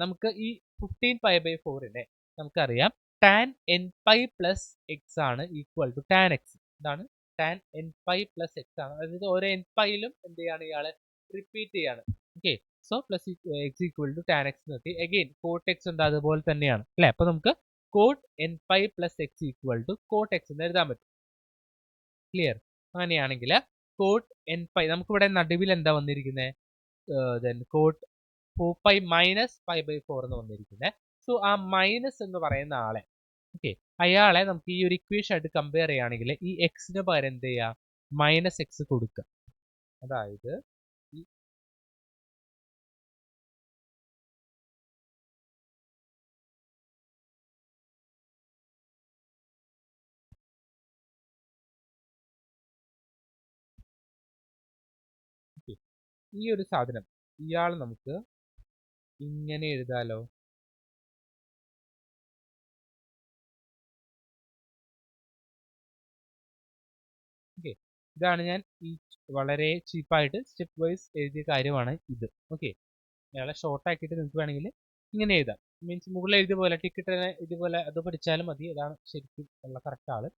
നമുക്ക് ഈ 15 പൈ ബൈ 4നെ നമുക്കറിയാം tan N pi plus X ആണ് ഈക്വൽ ടു ടാൻ എക്സ്. ഇതാണ് tan N pi plus X ആണ്. അതായത് ഓരോ എൻ പൈയിലും എന്ത് ചെയ്യാണ്? ഇയാളെ റിപ്പീറ്റ് ചെയ്യാണ്. Okay, so plus X equal to tan x നിർത്തി. അഗെയിൻ കോട്ട് എക്സ് ഉണ്ട്, അതുപോലെ തന്നെയാണ് അല്ലെ? അപ്പൊ നമുക്ക് cot n pi plus X equal to cot X എന്ന് എഴുതാൻ പറ്റും. ക്ലിയർ? അങ്ങനെയാണെങ്കിൽ കോട്ട് എൻ പൈ നമുക്കിവിടെ നടുവിൽ എന്താ വന്നിരിക്കുന്നത്? Cot 4 pi minus pi by 4 എന്ന് വന്നിരിക്കുന്നത്. സോ ആ മൈനസ് എന്ന് പറയുന്ന ആളെ, ഓക്കെ, അയാളെ നമുക്ക് ഈ ഒരു ഇക്വേഷൻ ആയിട്ട് കമ്പയർ ചെയ്യുകയാണെങ്കിൽ ഈ എക്സിന് പകരം എന്ത് ചെയ്യുക? മൈനസ് എക്സ് കൊടുക്കുക. അതായത് ഈ ഒരു സാധനം ഇയാൾ നമുക്ക് ഇങ്ങനെ എഴുതാലോ. ഓക്കെ, ഇതാണ് ഞാൻ ഈ വളരെ ചീപ്പായിട്ട് സ്റ്റെപ്പ് വൈസ് എഴുതിയ കാര്യമാണ് ഇത്. ഓക്കെ, അയാളെ ഷോർട്ട് ആക്കിയിട്ട് നിങ്ങൾക്ക് വേണമെങ്കിൽ ഇങ്ങനെ എഴുതാം. മീൻസ് മുകളിൽ എഴുതിയ പോലെ ടിക്കറ്റ് ഇതുപോലെ അത് പഠിച്ചാലും മതി. അതാണ് ശരിക്കും ഉള്ള കറക്റ്റ് ആള്.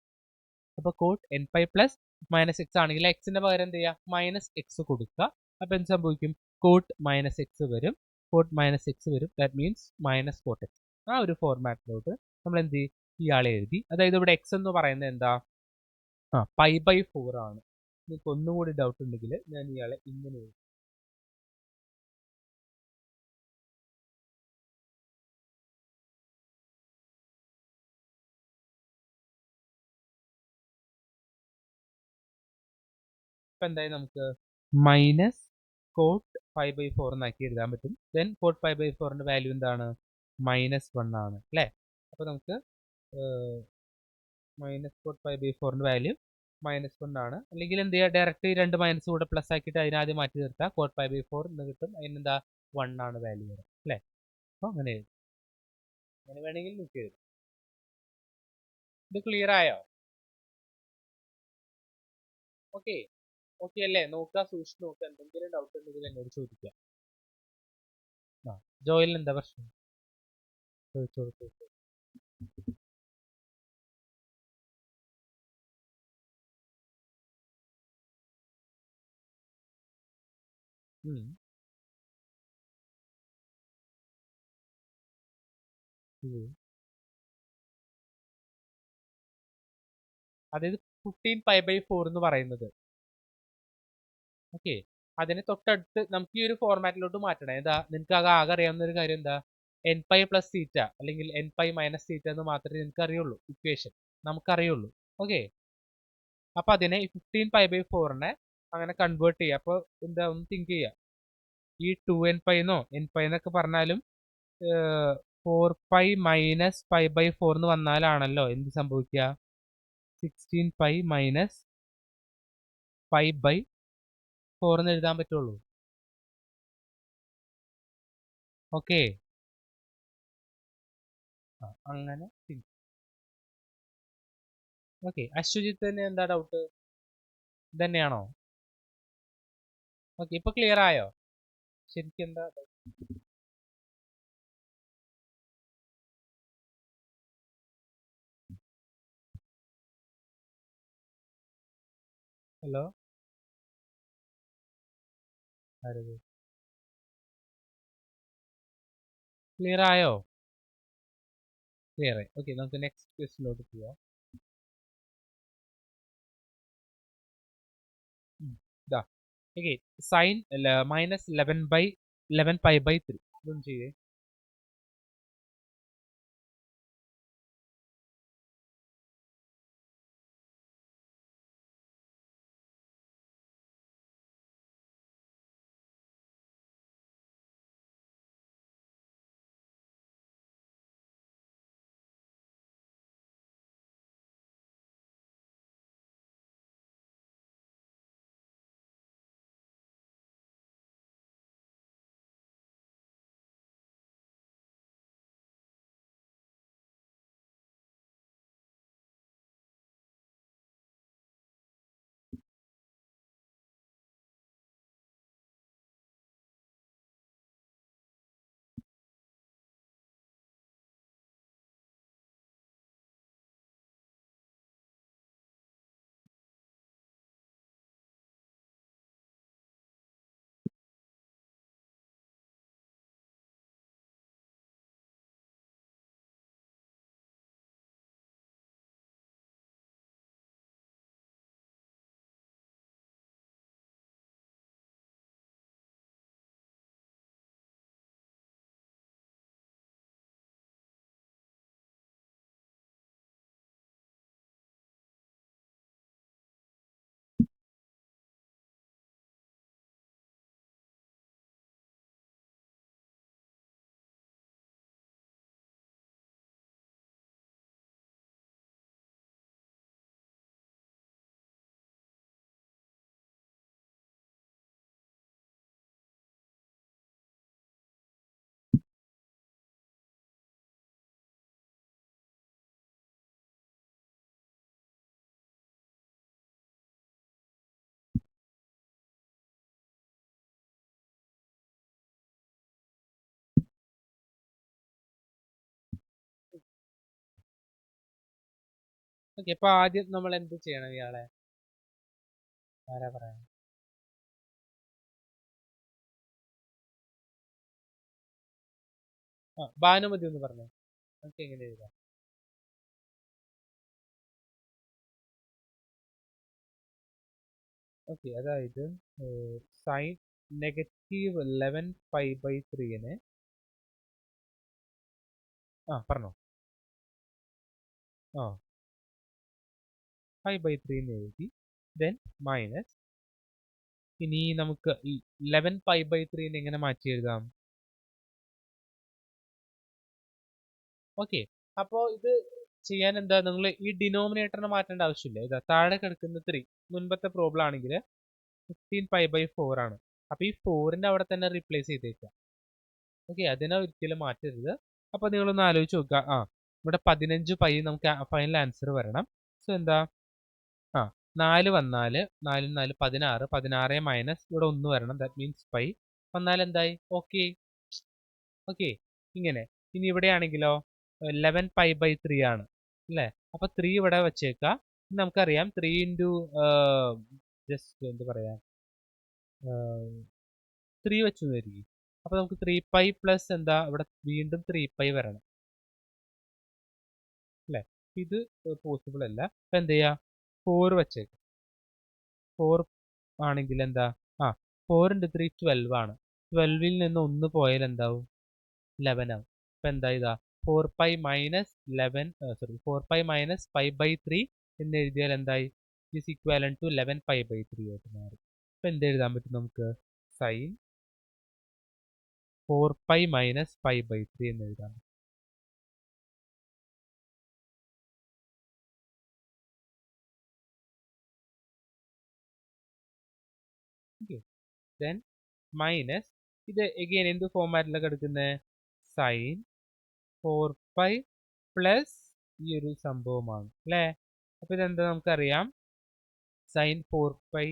അപ്പൊ cot n pi plus minus x ആണെങ്കിൽ എക്സിന്റെ പകരം എന്ത് ചെയ്യുക? മൈനസ് എക്സ് കൊടുക്കുക. അപ്പൊ എന്ത് സംഭവിക്കും? കോട്ട് മൈനസ് എക്സ് വരും, കോട്ട് മൈനസ് എക്സ് വരും. That means minus cot X. ആ ഒരു ഫോർമാറ്റിലോട്ട് നമ്മൾ എന്ത് ചെയ്യും? ഇയാളെ എഴുതി. അതായത് ഇവിടെ എക്സ് എന്ന് പറയുന്നത് എന്താ? പൈ ബൈ 4 ആണ്. നിങ്ങൾക്ക് ഒന്നും കൂടി ഡൗട്ട് ഉണ്ടെങ്കിൽ ഞാൻ ഇയാളെ ഇങ്ങനെ എഴുതി. ഇപ്പൊ എന്തായാലും നമുക്ക് മൈനസ് കോട്ട് 5/4 എന്നാക്കി എഴുതാൻ പറ്റും. ദെൻ കോട്ട് 5/4ന്റെ വാല്യൂ എന്താണ്? -1 ആണ് അല്ലേ? അപ്പോൾ നമുക്ക് മൈനസ് കോട്ട് 5/4ന്റെ വാല്യൂ -1 ആണ്. അല്ലെങ്കിൽ എന്ത് ചെയ്യുക, ഡയറക്റ്റ് ഈ രണ്ട് മൈനസ് കൂടെ പ്ലസ് ആക്കിയിട്ട് അതിനാദ്യം മാറ്റി നിർത്താം. കോട്ട് 5/4 എന്ന് കിട്ടും. അതിനെന്താ 1 ആണ് വാല്യൂ വരും അല്ലേ? അപ്പോൾ അങ്ങനെ എഴുതും. അങ്ങനെ വേണമെങ്കിൽ നിങ്ങൾക്ക് എഴുതാം. ഇത് ക്ലിയർ ആയോ? ഓക്കെ ഓക്കെ അല്ലേ? നോക്കുക, സൂക്ഷിച്ച് നോക്കുക. എന്തെങ്കിലും ഡൗട്ട് ഉണ്ടെങ്കിൽ എന്നോട് ചോദിക്കാം. ആ ജോയിലിന് എന്താ പ്രശ്നം? ചോദിച്ചോളൂ. അതായത് 15π/4 എന്ന് പറയുന്നത്. ഓക്കെ, അതിന് തൊട്ടടുത്ത് നമുക്ക് ഈ ഒരു ഫോർമാറ്റിലോട്ട് മാറ്റണം. എന്താ, നിങ്ങൾക്ക് ആകെ അറിയാവുന്ന ഒരു കാര്യം എന്താ, nπ പ്ലസ് തീറ്റ അല്ലെങ്കിൽ nπ മൈനസ് തീറ്റ എന്ന് മാത്രമേ നിങ്ങൾക്ക് അറിയുള്ളൂ. ഇക്വേഷൻ നമുക്കറിയുള്ളൂ. ഓക്കെ, അപ്പൊ അതിനെ 15π/4നെ അങ്ങനെ കൺവേർട്ട് ചെയ്യുക. അപ്പോൾ എന്താ, ഒന്ന് തിങ്ക് ചെയ്യുക. ഈ 2nπ എന്നോ nπ എന്നൊക്കെ പറഞ്ഞാലും 4π മൈനസ് π/4 എന്ന് വന്നാലാണല്ലോ എന്ത് സംഭവിക്കുക, 16π മൈനസ് π/4 എന്ന് എഴുതാൻ പറ്റുള്ളൂ. ഓക്കെ, അങ്ങനെ. ഓക്കെ, അശ്വജിത്തിന് എന്താ ഡൗട്ട്? ഇതന്നെയാണോ? ഓക്കെ, ഇപ്പൊ ക്ലിയർ ആയോ? ശരിക്കും എന്താ? ഹലോ, ക്ലിയർ ആയോ? ക്ലിയർ ആയി. ഓക്കെ, നമുക്ക് നെക്സ്റ്റ് ക്വസ്റ്റിലോട്ട് പോവാം. ഇതാ ഓക്കെ, സൈൻ -11π/3 ഇതൊന്നും ചെയ്യേ. ഓക്കെ, അപ്പൊ ആദ്യം നമ്മൾ എന്ത് ചെയ്യണം? ഇയാളെ ആരാ പറയാ? ഭാനുമതി ഒന്ന് പറഞ്ഞു, നമുക്ക് എങ്ങനെ എഴുതാം? ഓക്കെ, അതായത് സൈൻ -11π/3നെ പറഞ്ഞോ. 5/3 എന്ന് എഴുതി. ദെൻ മൈനസ് ഇനി നമുക്ക് 11 പൈ ബൈ 3 എങ്ങനെ മാറ്റി എഴുതാം? ഓക്കെ, അപ്പോൾ ഇത് ചെയ്യാൻ എന്താ, നിങ്ങൾ ഈ ഡിനോമിനേറ്ററിനെ മാറ്റേണ്ട ആവശ്യമില്ല. ഇതാ താഴെ കിടക്കുന്ന 3 മുൻപത്തെ പ്രോബ്ലം ആണെങ്കിൽ 15 പൈ ബൈ 4 ആണ്. അപ്പൊ ഈ 4ന്റെ അവിടെ തന്നെ റീപ്ലേസ് ചെയ്തേക്കാം. ഓക്കെ, അതിനെ ഒരിക്കലും മാറ്റരുത്. അപ്പൊ നിങ്ങളൊന്ന് ആലോചിച്ച് നോക്കുക. ഇവിടെ 15 പൈ നമുക്ക് ഫൈനൽ ആൻസർ വരണം. സോ എന്താ, 4 വന്നാൽ 4 4 16, 16 മൈനസ് ഇവിടെ 1 വരണം. ദാറ്റ് മീൻസ് പൈ വന്നാൽ എന്തായി? ഓക്കെ ഓക്കെ, ഇങ്ങനെ. ഇനി ഇവിടെ ആണെങ്കിലോ 11 പൈ ബൈ 3 ആണ് അല്ലേ? അപ്പൊ 3 ഇവിടെ വെച്ചേക്കാം. നമുക്കറിയാം 3 ഇൻറ്റു ജസ്റ്റ് എന്താ പറയാ 3 വെച്ച് തരികയും. അപ്പൊ നമുക്ക് 3 പൈ പ്ലസ് എന്താ ഇവിടെ വീണ്ടും 3 പൈ വരണം അല്ലേ? ഇത് പോസിബിൾ അല്ല. അപ്പൊ എന്ത് ചെയ്യാ, 4 വെച്ചേക്കാം. 4 ആണെങ്കിൽ എന്താ, 4 ഇൻറ്റു 3 12 ആണ്. 12ൽ നിന്ന് 1 പോയാൽ എന്താവും? 11 ആവും. അപ്പൊ എന്താ, ഇതാ 4 pi minus 11 sorry 4 pi minus pi by 3 എന്ന് എഴുതിയാൽ എന്തായി? Is equal to 11 pi by 3 ആയിട്ട് മാറി. അപ്പൊ എന്ത് എഴുതാൻ പറ്റും നമുക്ക്? Sine 4 pi minus pi by 3 എന്ന് എഴുതാം. ദെൻ മൈനസ് ഇത് എഗെയിൻ എന്ത് ഫോമാറ്റിലാണ് കിടക്കുന്നത്? സൈൻ 4 പൈ പ്ലസ് ഈ ഒരു സംഭവമാണ് അല്ലേ? അപ്പൊ ഇതെന്താ നമുക്കറിയാം, സൈൻ 4 പൈ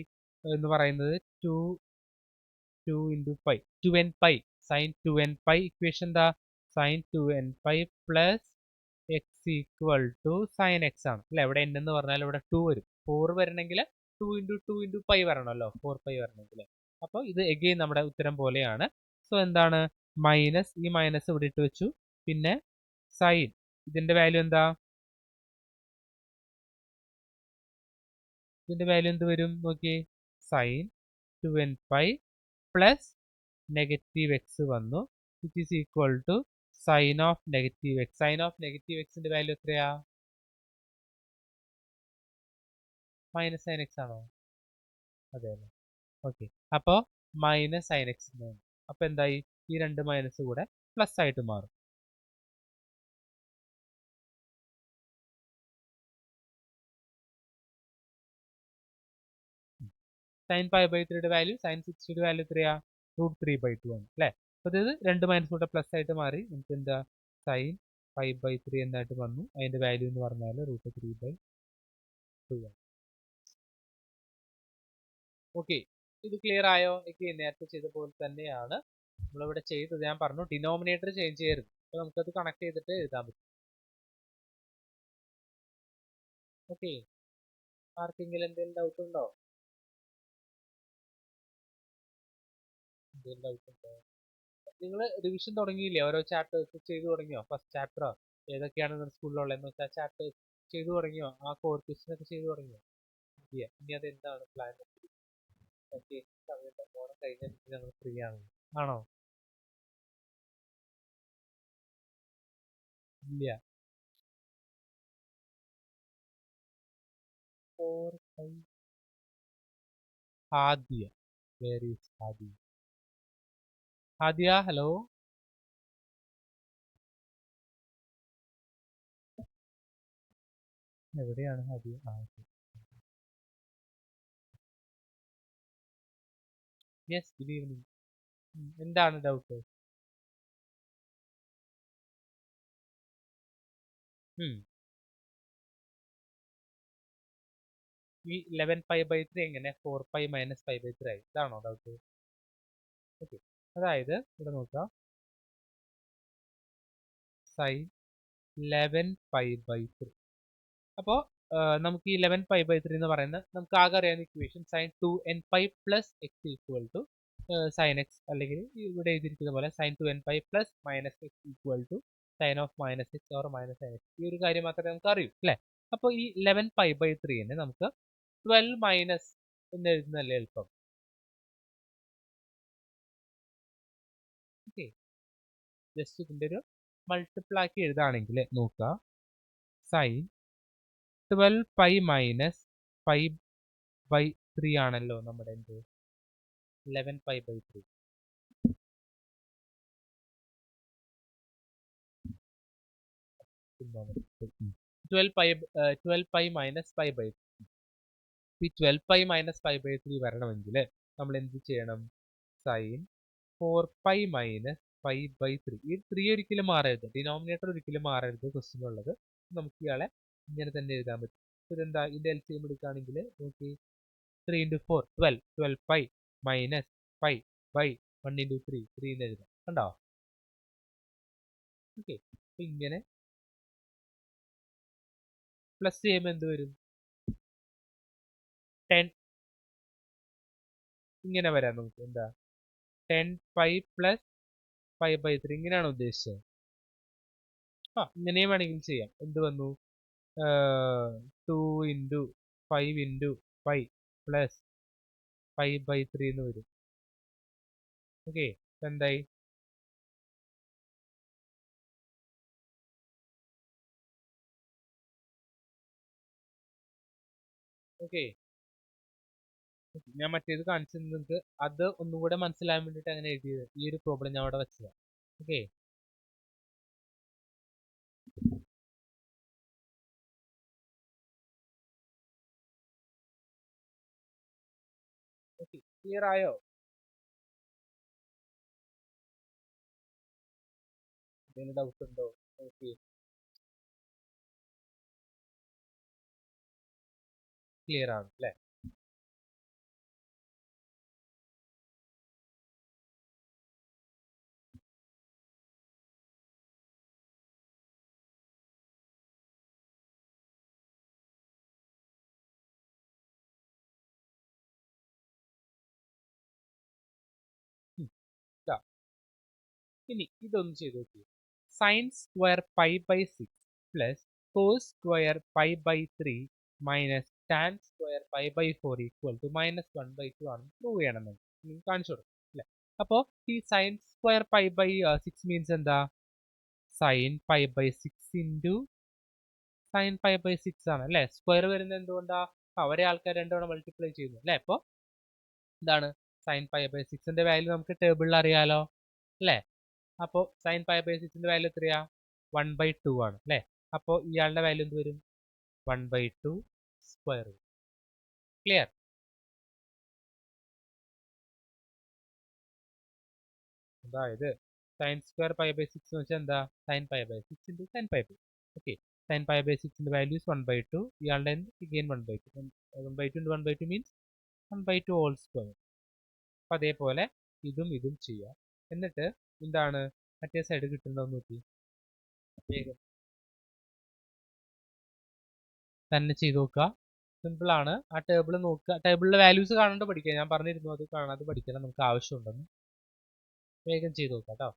എന്ന് പറയുന്നത് 2 into pi 2n pi sine 2n pi. Equation എന്താ? Sine 2n pi plus X equal to sine X ആണ് അല്ലെ? ഇവിടെ n എന്ന് പറഞ്ഞാൽ ഇവിടെ 2 വരും. 4 വരണമെങ്കിൽ 2 ഇൻറ്റു പൈ വരണമല്ലോ, 4 പൈ വരണമെങ്കിൽ. അപ്പോൾ ഇത് എഗെയിൻ നമ്മുടെ ഉത്തരം പോലെയാണ്. സോ എന്താണ്, മൈനസ് ഈ മൈനസ് ഇവിടെ ഇട്ട് വെച്ചു. പിന്നെ സൈൻ ഇതിന്റെ വാല്യൂ എന്താ? ഇതിന്റെ വാല്യൂ എന്ത് വരും നോക്കിയേ, sine 2n pi plus negative X വന്നു, which is equal to sine of negative X. Sine of negative എക്സിന്റെ വാല്യൂ എത്രയാ? മൈനസ് സൈൻ എക്സ് ആണോ? അതെ അല്ലേ? ഓക്കെ, അപ്പോൾ മൈനസ് സൈൻ എക്സ്. അപ്പൊ എന്തായി, ഈ രണ്ട് മൈനസ് കൂടെ പ്ലസ് ആയിട്ട് മാറും. സൈൻ പൈ ബൈ 3യുടെ വാല്യൂ, സൈൻ 60യുടെ വാല്യൂ എത്രയാ? √3/2 ആണ് അല്ലേ? അപ്പൊ ഇത് രണ്ട് മൈനസ് കൂടെ പ്ലസ് ആയിട്ട് മാറി. നമുക്ക് എന്താ, സൈൻ 5/3 എന്നായിട്ട് വന്നു. അതിന്റെ വാല്യൂ എന്ന് പറഞ്ഞാൽ √3/2 ആണ്. ഓക്കെ, ഇത് ക്ലിയർ ആയോ? നേരത്തെ ചെയ്ത പോലെ തന്നെയാണ് നമ്മളിവിടെ ചെയ്തത്. ഞാൻ പറഞ്ഞു ഡിനോമിനേറ്റർ ചേഞ്ച് ചെയ്യരുത്. അപ്പൊ നമുക്കത് കണക്ട് ചെയ്തിട്ട് എഴുതാൻ പറ്റും. ഓക്കെ, ആർക്കെങ്കിലും എന്തെങ്കിലും ഡൗട്ട് ഉണ്ടോ? എന്തെങ്കിലും ഡൗട്ട് ഉണ്ടോ? നിങ്ങൾ റിവിഷൻ തുടങ്ങിയില്ലേ? ഓരോ ചാപ്റ്റേഴ്സ് ചെയ്തു തുടങ്ങിയോ? ഫസ്റ്റ് ചാപ്റ്ററോ ഏതൊക്കെയാണ് നിങ്ങൾ സ്കൂളിലുള്ളതെന്ന് വെച്ചാൽ ചാപ്റ്റേഴ്സ് ചെയ്തു തുടങ്ങിയോ? ആ കോർ ക്വസ്റ്റ്യൻ ഒക്കെ ചെയ്തു തുടങ്ങിയോ? ഇല്ല. ഇനി അത് എന്താണ് പ്ലാൻ? ഓക്കെ, സമയത്ത് ഓണം കഴിഞ്ഞാൽ ഞങ്ങൾ ഫ്രീ ആണ്. ആണോ? ഇല്ല. 4 5 ആദ്യ, വേർ ഈസ് ആദ്യ? ആദ്യ, ഹലോ. എവിടെയാണ് ആദ്യ? Yes, good evening. എന്താണ് ഡൗട്ട്? ഈ 11 പൈ ബൈ 3 എങ്ങനെ 4 പൈ മൈനസ് പൈ ബൈ 3 ആയി? ഇതാണോ ഡൗട്ട്? ഓക്കെ, അതായത് ഇവിടെ നോക്കാം, സൈൻ 11 പൈ ബൈ 3. അപ്പോൾ നമുക്ക് ഈ 11 പൈ ബൈ 3 എന്ന് പറയുന്നത് നമുക്ക് ആകെ അറിയാവുന്ന equation sine 2n pi plus X equal to sine x, അല്ലെങ്കിൽ ഇവിടെ എഴുതിയിരിക്കുന്ന പോലെ sine 2n pi plus minus x equal to sine of minus x or minus sine x. ഈ ഒരു കാര്യം മാത്രമേ നമുക്ക് അറിയൂ അല്ലേ? അപ്പോൾ ഈ 11 പൈ ബൈ 3നെ നമുക്ക് 12 മൈനസ് എന്ന് എഴുതുന്നതല്ലേ എളുപ്പം? ഓക്കെ, ജസ്റ്റ് ഇതിൻ്റെ ഒരു മൾട്ടിപ്പിൾ ആക്കി എഴുതാണെങ്കിൽ നോക്കുക, sine 12 pi minus pi by 3 ആണല്ലോ നമ്മുടെ എന്ത് 11 pi by 3. 12 pi minus pi by 3. ഈ 12 pi minus pi by 3 വരണമെങ്കിൽ നമ്മൾ എന്ത് ചെയ്യണം? Sine 4 pi minus pi by 3. ഈ 3 ഒരിക്കലും മാറരുത്, ഡിനോമിനേറ്റർ ഒരിക്കലും മാറരുത് ക്വസ്റ്റ്യൻ ഉള്ളത്. നമുക്ക് ഇയാളെ ഇങ്ങനെ തന്നെ എഴുതാൻ പറ്റും. ഇതെന്താ, ഇതിന്റെ LCM എടുക്കുകയാണെങ്കിൽ നോക്കി 3 into 4 12 pi minus pi by 1 into 3 3 എന്ന് എഴുതാം. കണ്ടോ? ഓക്കെ, ഇങ്ങനെ പ്ലസ് ചെയ്യുമ്പോൾ എന്ത് വരും? 10 ഇങ്ങനെ വരാം. നമുക്ക് എന്താ 10 pi plus pi by 3 ഇങ്ങനെയാണ് ഉദ്ദേശിച്ചത്. ഇങ്ങനെയും വേണമെങ്കിൽ ചെയ്യാം. എന്ത് വന്നു? 2 into 5 into pi plus pi by 3 എന്ന് വരും. ഓക്കെ, എന്തായി? ഓക്കെ, ഞാൻ മറ്റേത് കാണിച്ചു നിങ്ങൾക്ക് അത് ഒന്നും കൂടെ മനസ്സിലാകാൻ വേണ്ടിയിട്ട് അങ്ങനെ എഴുതിയത്. ഈ ഒരു പ്രോബ്ലം ഞാൻ അവിടെ വെച്ചതാണ്. ഓക്കെ, ക്ലിയർ ആയോ? എന്തെങ്കിലും ഡൗട്ട് ഉണ്ടോ? ഓക്കെ, ക്ലിയർ ആണ് അല്ലേ? ഇനി ഇതൊന്ന് ചെയ്ത് നോക്കി. Sine square pi by 6 plus cos square pi by 3 minus tan square pi by 4 equal to -1/2 ആണെന്ന് പ്രൂവ് ചെയ്യണം. നിങ്ങൾക്ക് കാണിച്ചു കൊടുക്കും അല്ലേ? അപ്പോൾ ഈ sine square pi by 6 means എന്താ? Sine pi by 6 into sine pi by 6 ആണ് അല്ലേ? സ്ക്വയർ വരുന്നത് എന്തുകൊണ്ടാ? ഒരേ ആൾക്കാർ രണ്ടോടെ മൾട്ടിപ്ലൈ ചെയ്യുന്നു അല്ലേ? അപ്പോൾ ഇതാണ് സൈൻ പൈ ബൈ 6ന്റെ വാല്യൂ നമുക്ക് ടേബിളിൽ അറിയാലോ അല്ലേ? അപ്പോൾ സൈൻ പൈ ബൈ 6ന്റെ വാല്യൂ എത്രയാ? 1/2 ആണ് അല്ലേ? അപ്പോൾ ഇയാളുടെ വാല്യൂ എന്ത് വരും? 1/2 സ്ക്വയർ. ക്ലിയർ? അതായത് സൈൻ സ്ക്വയർ പൈ ബൈ 6 എന്ന് വെച്ചാൽ എന്താ? Sine pi by 6 into sine pi by. Okay, sine pi by 6ന്റെ വാല്യൂ ഇസ് 1/2. ഇയാളുടെ again 1/2. 1/2 into 1/2 means 1/2 whole square. അപ്പം അതേപോലെ ഇതും ഇതും ചെയ്യാം. എന്നിട്ട് എന്താണ് മറ്റേ സൈഡ് കിട്ടുന്നതെന്ന് നോക്കി വേഗം തന്നെ ചെയ്ത് നോക്കുക. സിമ്പിൾ ആണ്. ആ ടേബിൾ നോക്കുക, ടേബിളിലെ വാല്യൂസ് കാണാണ്ട് പഠിക്കുക. ഞാൻ പറഞ്ഞിരുന്നു അത് കാണാതെ പഠിക്കണം, നമുക്ക് ആവശ്യമുണ്ടെന്ന്. വേഗം ചെയ്ത് നോക്കാം കേട്ടോ.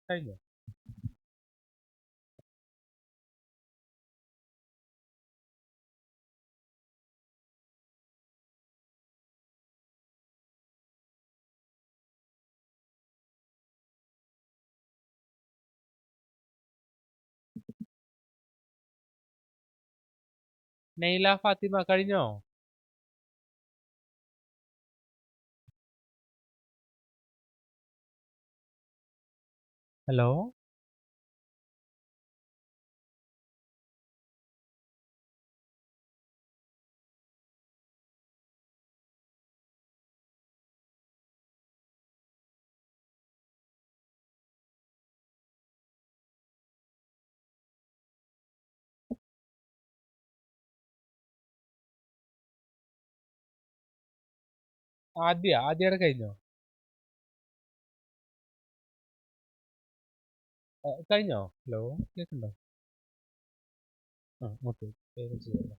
കഴിഞ്ഞോ? നെയ്ല ഫാത്തിമ കഴിഞ്ഞോ? ഹലോ, ആദ്യയുടെ കഴിഞ്ഞോ? കഴിഞ്ഞോ? ഹലോ, കേൾക്കുന്നുണ്ടോ? ആ, ഓക്കെ. വേഗം ചെയ്യാം.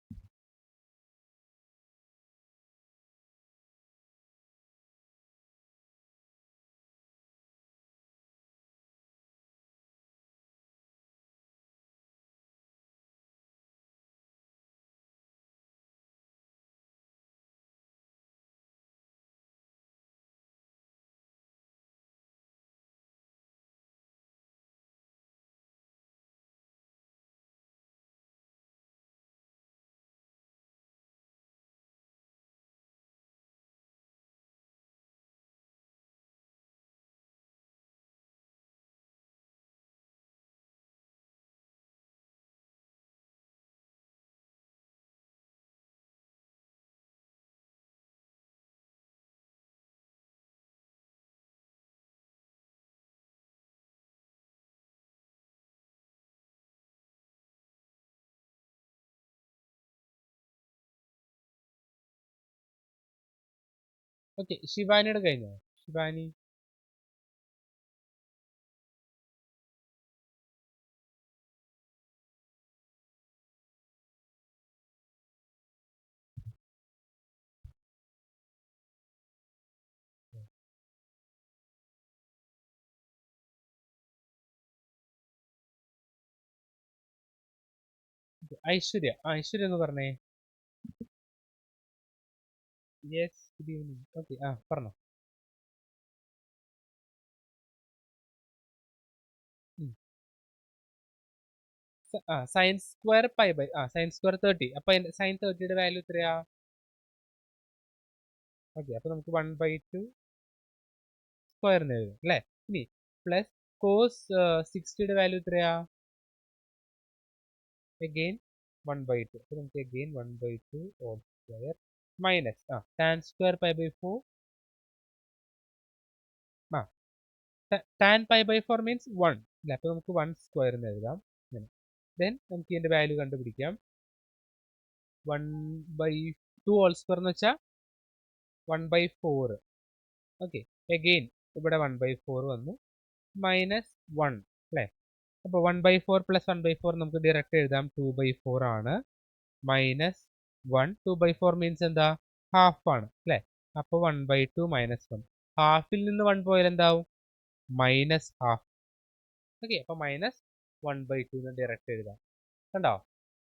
ഓക്കെ, ശിവാനിയുടെ കഴിഞ്ഞോ? ശിവാനി. ഐശ്വര്യ, ഐശ്വര്യ എന്ന് പറഞ്ഞേ. Yes, good evening. ഓക്കെ, പറഞ്ഞോ. Sine square pi by sine square 30. അപ്പൊ സൈൻ 30യുടെ വാല്യൂ എത്രയാ? ഓക്കെ, അപ്പൊ നമുക്ക് 1/2 സ്ക്വയർ എന്ന് എഴുതും അല്ലേ? ഇനി പ്ലസ് കോസ് 60യുടെ വാല്യൂ എത്രയാ? അഗെയിൻ 1/2. അപ്പൊ നമുക്ക് again 1/2 whole square minus tan square pi by 4. Tan pi by 4 means 1 അല്ലേ? അപ്പൊ നമുക്ക് 1 സ്ക്വയർ എന്ന് എഴുതാം. ദെൻ നമുക്ക് ഇതിന്റെ വാല്യൂ കണ്ടുപിടിക്കാം. 1/2 ഹോൾ സ്ക്വയർ എന്ന് വെച്ചാൽ 1/4. ഓക്കെ, അഗെയിൻ ഇവിടെ 1/4 വന്നു മൈനസ് 1 അല്ലേ? അപ്പോൾ 1/4 പ്ലസ് 1/4 നമുക്ക് ഡയറക്റ്റ് എഴുതാം. 2/4 ആണ് മൈനസ് 1. 2/4 മീൻസ് എന്താ? ഹാഫ് ആണ് അല്ലേ? അപ്പോൾ 1/2 മൈനസ് 1. ഹാഫിൽ നിന്ന് 1 പോയാൽ എന്താവും? Minus half. ഓക്കെ, അപ്പോൾ മൈനസ് 1/2 എന്ന് ഡയറക്റ്റ് എഴുതാം. കണ്ടോ?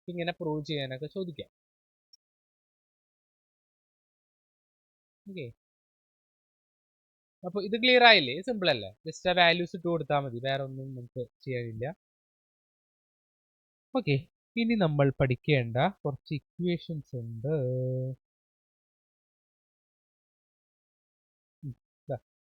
ഇങ്ങനെ പ്രൂവ് ചെയ്യാനൊക്കെ ചോദിക്കാം. ഓക്കെ, അപ്പോൾ ഇത് ക്ലിയർ ആയില്ലേ? സിമ്പിൾ അല്ലേ? ജസ്റ്റ് ആ വാല്യൂസ് ഇട്ട് കൊടുത്താൽ മതി, വേറെ ഒന്നും നമുക്ക് ചെയ്യാനില്ല. ഓക്കെ, ഇനി നമ്മൾ പഠിക്കേണ്ട കുറച്ച് ഇക്വേഷൻസ് ഉണ്ട്.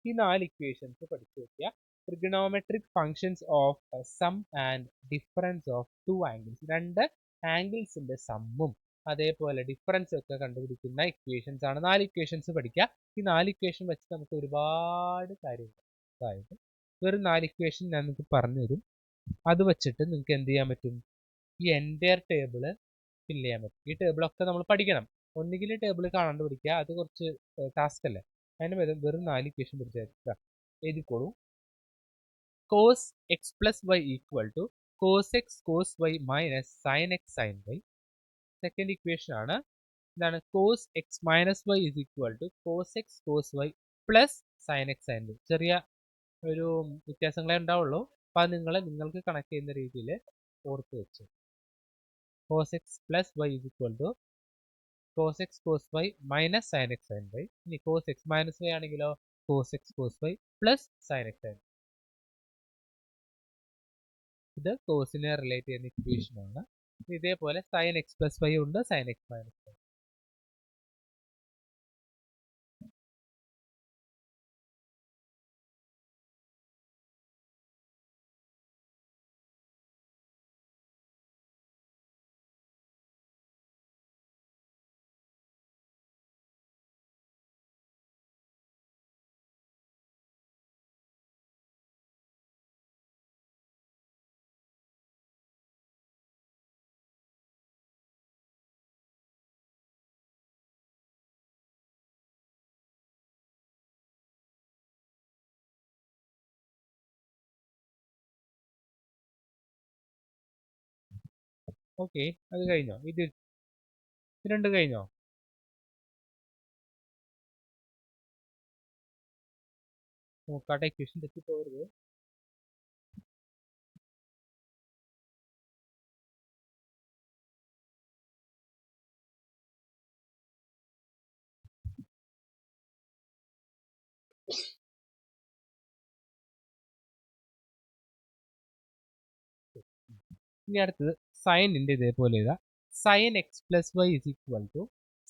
ഈ 4 ഇക്വേഷൻസ് പഠിച്ചു വെക്കുക. Trigonometric functions of sum and difference of two angles. രണ്ട് ആംഗിൾസിന്റെ സമ്മും അതേപോലെ ഡിഫറൻസ് ഒക്കെ കണ്ടുപിടിക്കുന്ന ഇക്വേഷൻസ് ആണ്. 4 ഇക്വേഷൻസ് പഠിക്കുക. ഈ 4 ഇക്വേഷൻ വെച്ച് നമുക്ക് ഒരുപാട് കാര്യങ്ങൾ, അതായത് വെറും 4 ഇക്വേഷൻ ഞാൻ നിങ്ങൾക്ക് പറഞ്ഞു തരും. അത് വെച്ചിട്ട് നിങ്ങൾക്ക് എന്ത് ചെയ്യാൻ പറ്റും? ഈ എൻറ്റയർ ടേബിള് ഫില്ല് ചെയ്യാൻ പറ്റും. ഈ ടേബിളൊക്കെ നമ്മൾ പഠിക്കണം. ഒന്നുകിൽ ടേബിൾ കാണാണ്ട് പഠിക്കുക, അത് കുറച്ച് ടാസ്ക് അല്ലേ? അതിന് വെറും 4 ഇക്വേഷൻ പഠിച്ചാൽ എഴുതിക്കോളൂ. Cos X plus Y equal to cos X cos Y minus sine X sine Y. Second equation ആണ് എന്താണ്? Cos X minus Y is equal to cos X cos Y plus sine X sine Y. ചെറിയ ഒരു വ്യത്യാസങ്ങളെ ഉണ്ടാവുള്ളൂ. അപ്പൊ അത് നിങ്ങൾക്ക് connect ചെയ്യുന്ന രീതിയിൽ ഓർത്ത് വെച്ചു. Cos X plus y is equal to cos X cos Y minus sine X sine y. ഇനി കോസ് എക്സ് മൈനസ് വൈ ആണെങ്കിലോ cos X cos Y plus sine X sine. ഇത് കോസിനെ റിലേറ്റ് ചെയ്യുന്ന ഇക്വേഷൻ ആണ്. ഇതേപോലെ സൈൻ എക്സ് പ്ലസ് വൈ ഉണ്ട്, sine x minus y. Okay, അത് കഴിഞ്ഞോ? ഇത് രണ്ട് കഴിഞ്ഞോ? നോക്കാട്ടെ, ഇക്വേഷൻ തെറ്റിപ്പോകരുത്. ഇനി അടുത്തത് സൈനിന്റെ ഇതേപോലെ എഴുതാം. Sine x plus y is equal to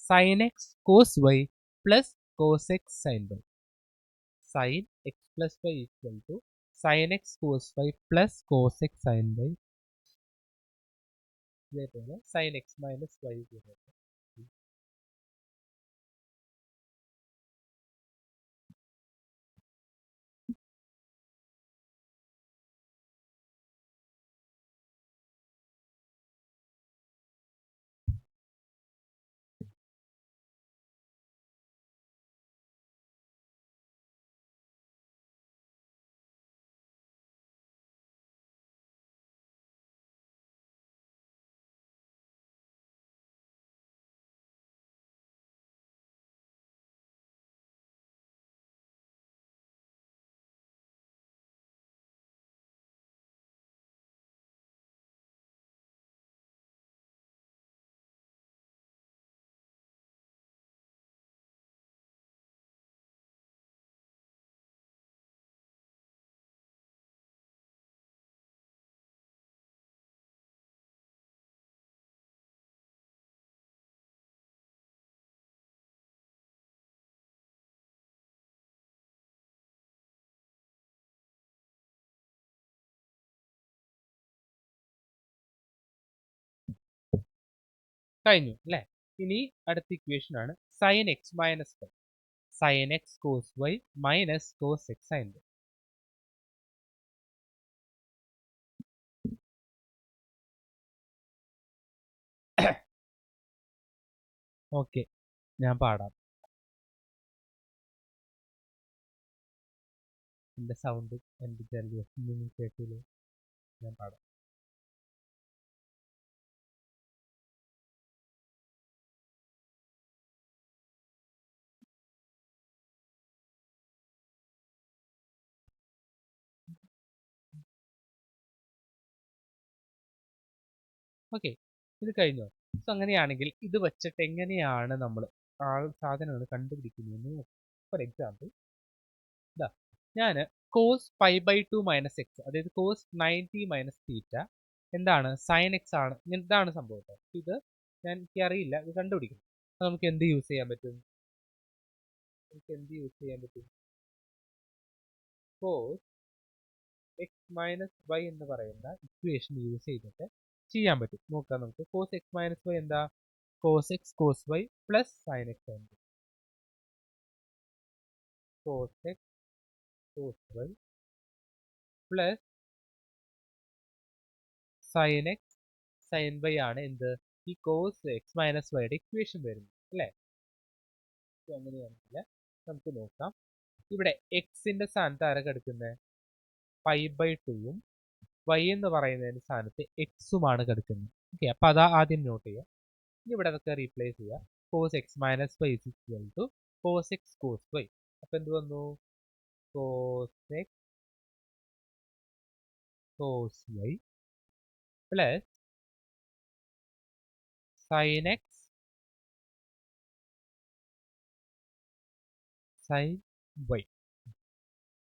sine X cos Y plus cos X sine y. Sine x plus Y equal to sine X cos Y plus cos X sine y. ഇതേപോലെ sine x minus y കഴിഞ്ഞു അല്ലേ? ഇനി അടുത്ത equation ആണ് sine x minus y. Sine X cos Y minus cos X sine y. Okay, ഞാൻ പാടാം. എൻ്റെ sound എൻ്റെ ജലദോഷം നിങ്ങൾ കേട്ടില്ലേ? ഞാൻ പാടാം. ഓക്കെ, ഇത് കഴിഞ്ഞോ? സോ അങ്ങനെയാണെങ്കിൽ ഇത് വെച്ചിട്ട് എങ്ങനെയാണ് നമ്മൾ സാധനങ്ങൾ കണ്ടുപിടിക്കുന്നതെന്ന് നോക്കാം. ഫോർ എക്സാമ്പിൾ, ഇതാ ഞാൻ cos pi by two minus x, അതായത് കോസ് 90 മൈനസ് തീറ്റ എന്താണ്, സൈൻ എക്സ് ആണ്. എന്താണ് സംഭവം? ഇത് എനിക്ക് അറിയില്ല, ഇത് കണ്ടുപിടിക്കണം. അപ്പോൾ നമുക്ക് എന്ത് യൂസ് ചെയ്യാൻ പറ്റും? കോസ് എക്സ് മൈനസ് വൈ എന്ന് പറയുന്ന ഇക്വേഷൻ യൂസ് ചെയ്തിട്ട് ചെയ്യാൻ പറ്റും. നോക്കാം നമുക്ക്. കോസ് എക്സ് മൈനസ് വൈ എന്താ? Cos X cos Y plus sine X ആണ്. Cos X cos Y plus sine X sine Y ആണ് എന്ത്, ഈ കോസ് എക്സ് മൈനസ് വൈയുടെ ഇക്വേഷൻ വരുന്നത് അല്ലേ? അങ്ങനെയാണെങ്കിൽ നമുക്ക് നോക്കാം. ഇവിടെ എക്സിന്റെ സ്ഥാനത്ത് ആരൊക്കെ എടുക്കുന്നത്? പൈ ബൈ ടുവും വൈ എന്ന് പറയുന്നതിന്റെ സ്ഥാനത്ത് എക്സുമാണ് കിടക്കുന്നത്. ഓക്കെ, അപ്പൊ അതാ ആദ്യം നോട്ട് ചെയ്യുക. ഇനി ഇവിടെ അതൊക്കെ റീപ്ലേസ് ചെയ്യുക. Cos X minus Y is equal to cos X cos Y. അപ്പൊ എന്ത് വന്നു? Cos X cos Y plus sine X sine Y.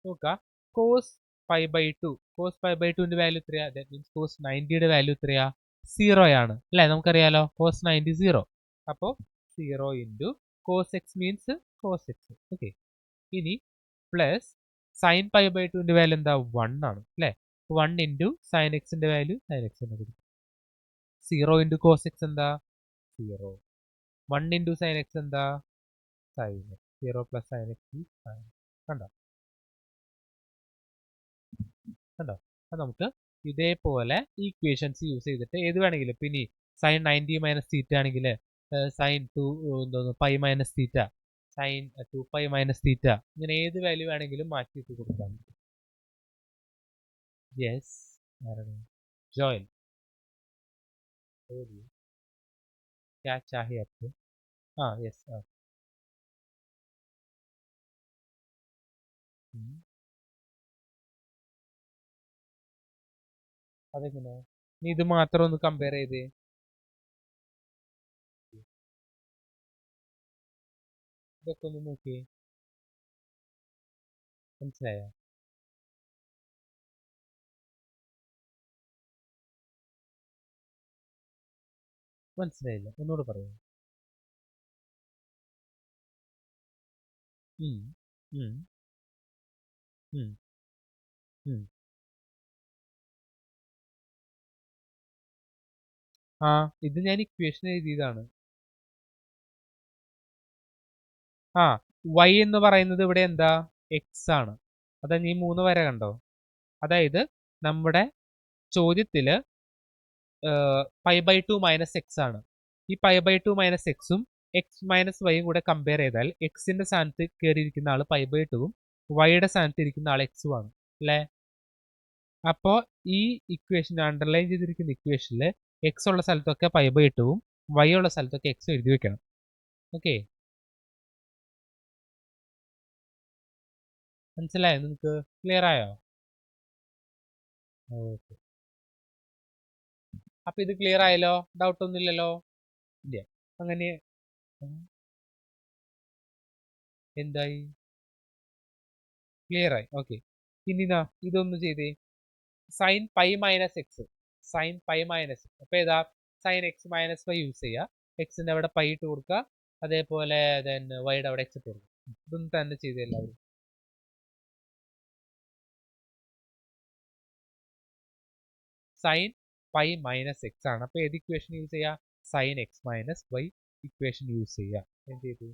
നോക്കുക, cos pi by two, cos pi by ടുവിന്റെ വാല്യൂ എത്രയാ? ദാറ്റ് മീൻസ് കോസ് 90യുടെ value എത്രയാ? 0 ആണ് അല്ലേ? നമുക്കറിയാലോ കോസ് 90 0. അപ്പോൾ 0 into cos x means cos x. Okay, ഇനി പ്ലസ് സൈൻ പൈ ബൈ ടുവിന്റെ വാല്യൂ എന്താ? 1 ആണ് അല്ലേ? 1 ഇൻറ്റു സൈൻ എക്സിന്റെ വാല്യൂ സൈൻ എക്സ് എന്ന് കൊടുക്കും. 0 ഇൻറ്റു കോസ് എക്സ് എന്താ? 0. 1 ഇൻറ്റു സൈൻ എക്സ് എന്താ? Sine x. 0 plus sine X sine. കണ്ടോ? കണ്ടോ? അപ്പം നമുക്ക് ഇതേപോലെ ഈക്വേഷൻസ് യൂസ് ചെയ്തിട്ട് ഏത് വേണമെങ്കിലും, പിന്നെ സൈൻ 90 മൈനസ് തീറ്റ ആണെങ്കിൽ സൈൻ 2 എന്തോന്ന് pi minus theta, sine 2 pi minus theta, ഇങ്ങനെ ഏത് വാല്യൂ വേണമെങ്കിലും മാറ്റിയിട്ട് കൊടുക്കാം. Yes, join. बोलिए, क्या चाहिए आपको? हाँ, यस, हाँ। ഉം. അതെങ്ങനെ? നീ ഇത് മാത്രം ഒന്ന് കമ്പയർ ചെയ്തേ. ഇതൊക്കെ ഒന്ന് നോക്കിയേ. മനസ്സിലായോ? മനസ്സിലായില്ല. ഒന്നുകൂടെ പറയോ? ഉം. ഉം. ഉം. ഉം. ആ, ഇത് ഞാൻ ഇക്വേഷൻ എഴുതിയതാണ്. ആ, y എന്ന് പറയുന്നത് ഇവിടെ എന്താ? x ആണ്. അതാ നീ 3 വര കണ്ടോ? അതായത് നമ്മുടെ ചോദ്യത്തില് pi by two minus X ആണ്. ഈ പൈ ബൈ ടു മൈനസ് എക്സും എക്സ് മൈനസ് വൈയും കൂടെ കമ്പയർ ചെയ്താൽ എക്സിന്റെ സ്ഥാനത്ത് കയറിയിരിക്കുന്ന ആള് പൈ ബൈ ടുവും വൈയുടെ സ്ഥാനത്ത് ഇരിക്കുന്ന ആൾ എക്സും ആണ് അല്ലേ? അപ്പോൾ ഈ ഇക്വേഷൻ അണ്ടർലൈൻ ചെയ്തിരിക്കുന്ന ഇക്വേഷനിൽ എക്സ് ഉള്ള സ്ഥലത്തൊക്കെ പൈ ബൈ ടുവും വൈ ഉള്ള സ്ഥലത്തൊക്കെ എക്സ് എഴുതി വെക്കണം. ഓക്കെ, മനസ്സിലായോ? നിങ്ങൾക്ക് ക്ലിയർ ആയോ? ഓക്കെ, അപ്പൊ ഇത് ക്ലിയർ ആയല്ലോ? ഡൗട്ട് ഒന്നുമില്ലല്ലോ? ഇല്ല. അങ്ങനെ എന്തായി? ക്ലിയർ ആയി. ഓക്കെ, ഇനി ഇതൊന്ന് ചെയ്തേ. Sine pi minus x, sine pi minus x. അപ്പൊ ഏതാ? Sine x minus y use ചെയ്യുക. എക്സിന്റെ അവിടെ പൈ ഇട്ട് കൊടുക്കുക. അതേപോലെ വൈയുടെ അവിടെ എക്സ് ഇട്ട് കൊടുക്കുക. ഇതൊന്നും തന്നെ ചെയ്ത് എല്ലാവരും. സൈൻ പൈ മൈനസ് എക്സ് ആണ്. അപ്പൊ ഏത് ഇക്വേഷൻ യൂസ് ചെയ്യുക? Sine x minus y equation use ചെയ്യുക. എന്ത് ചെയ്തു?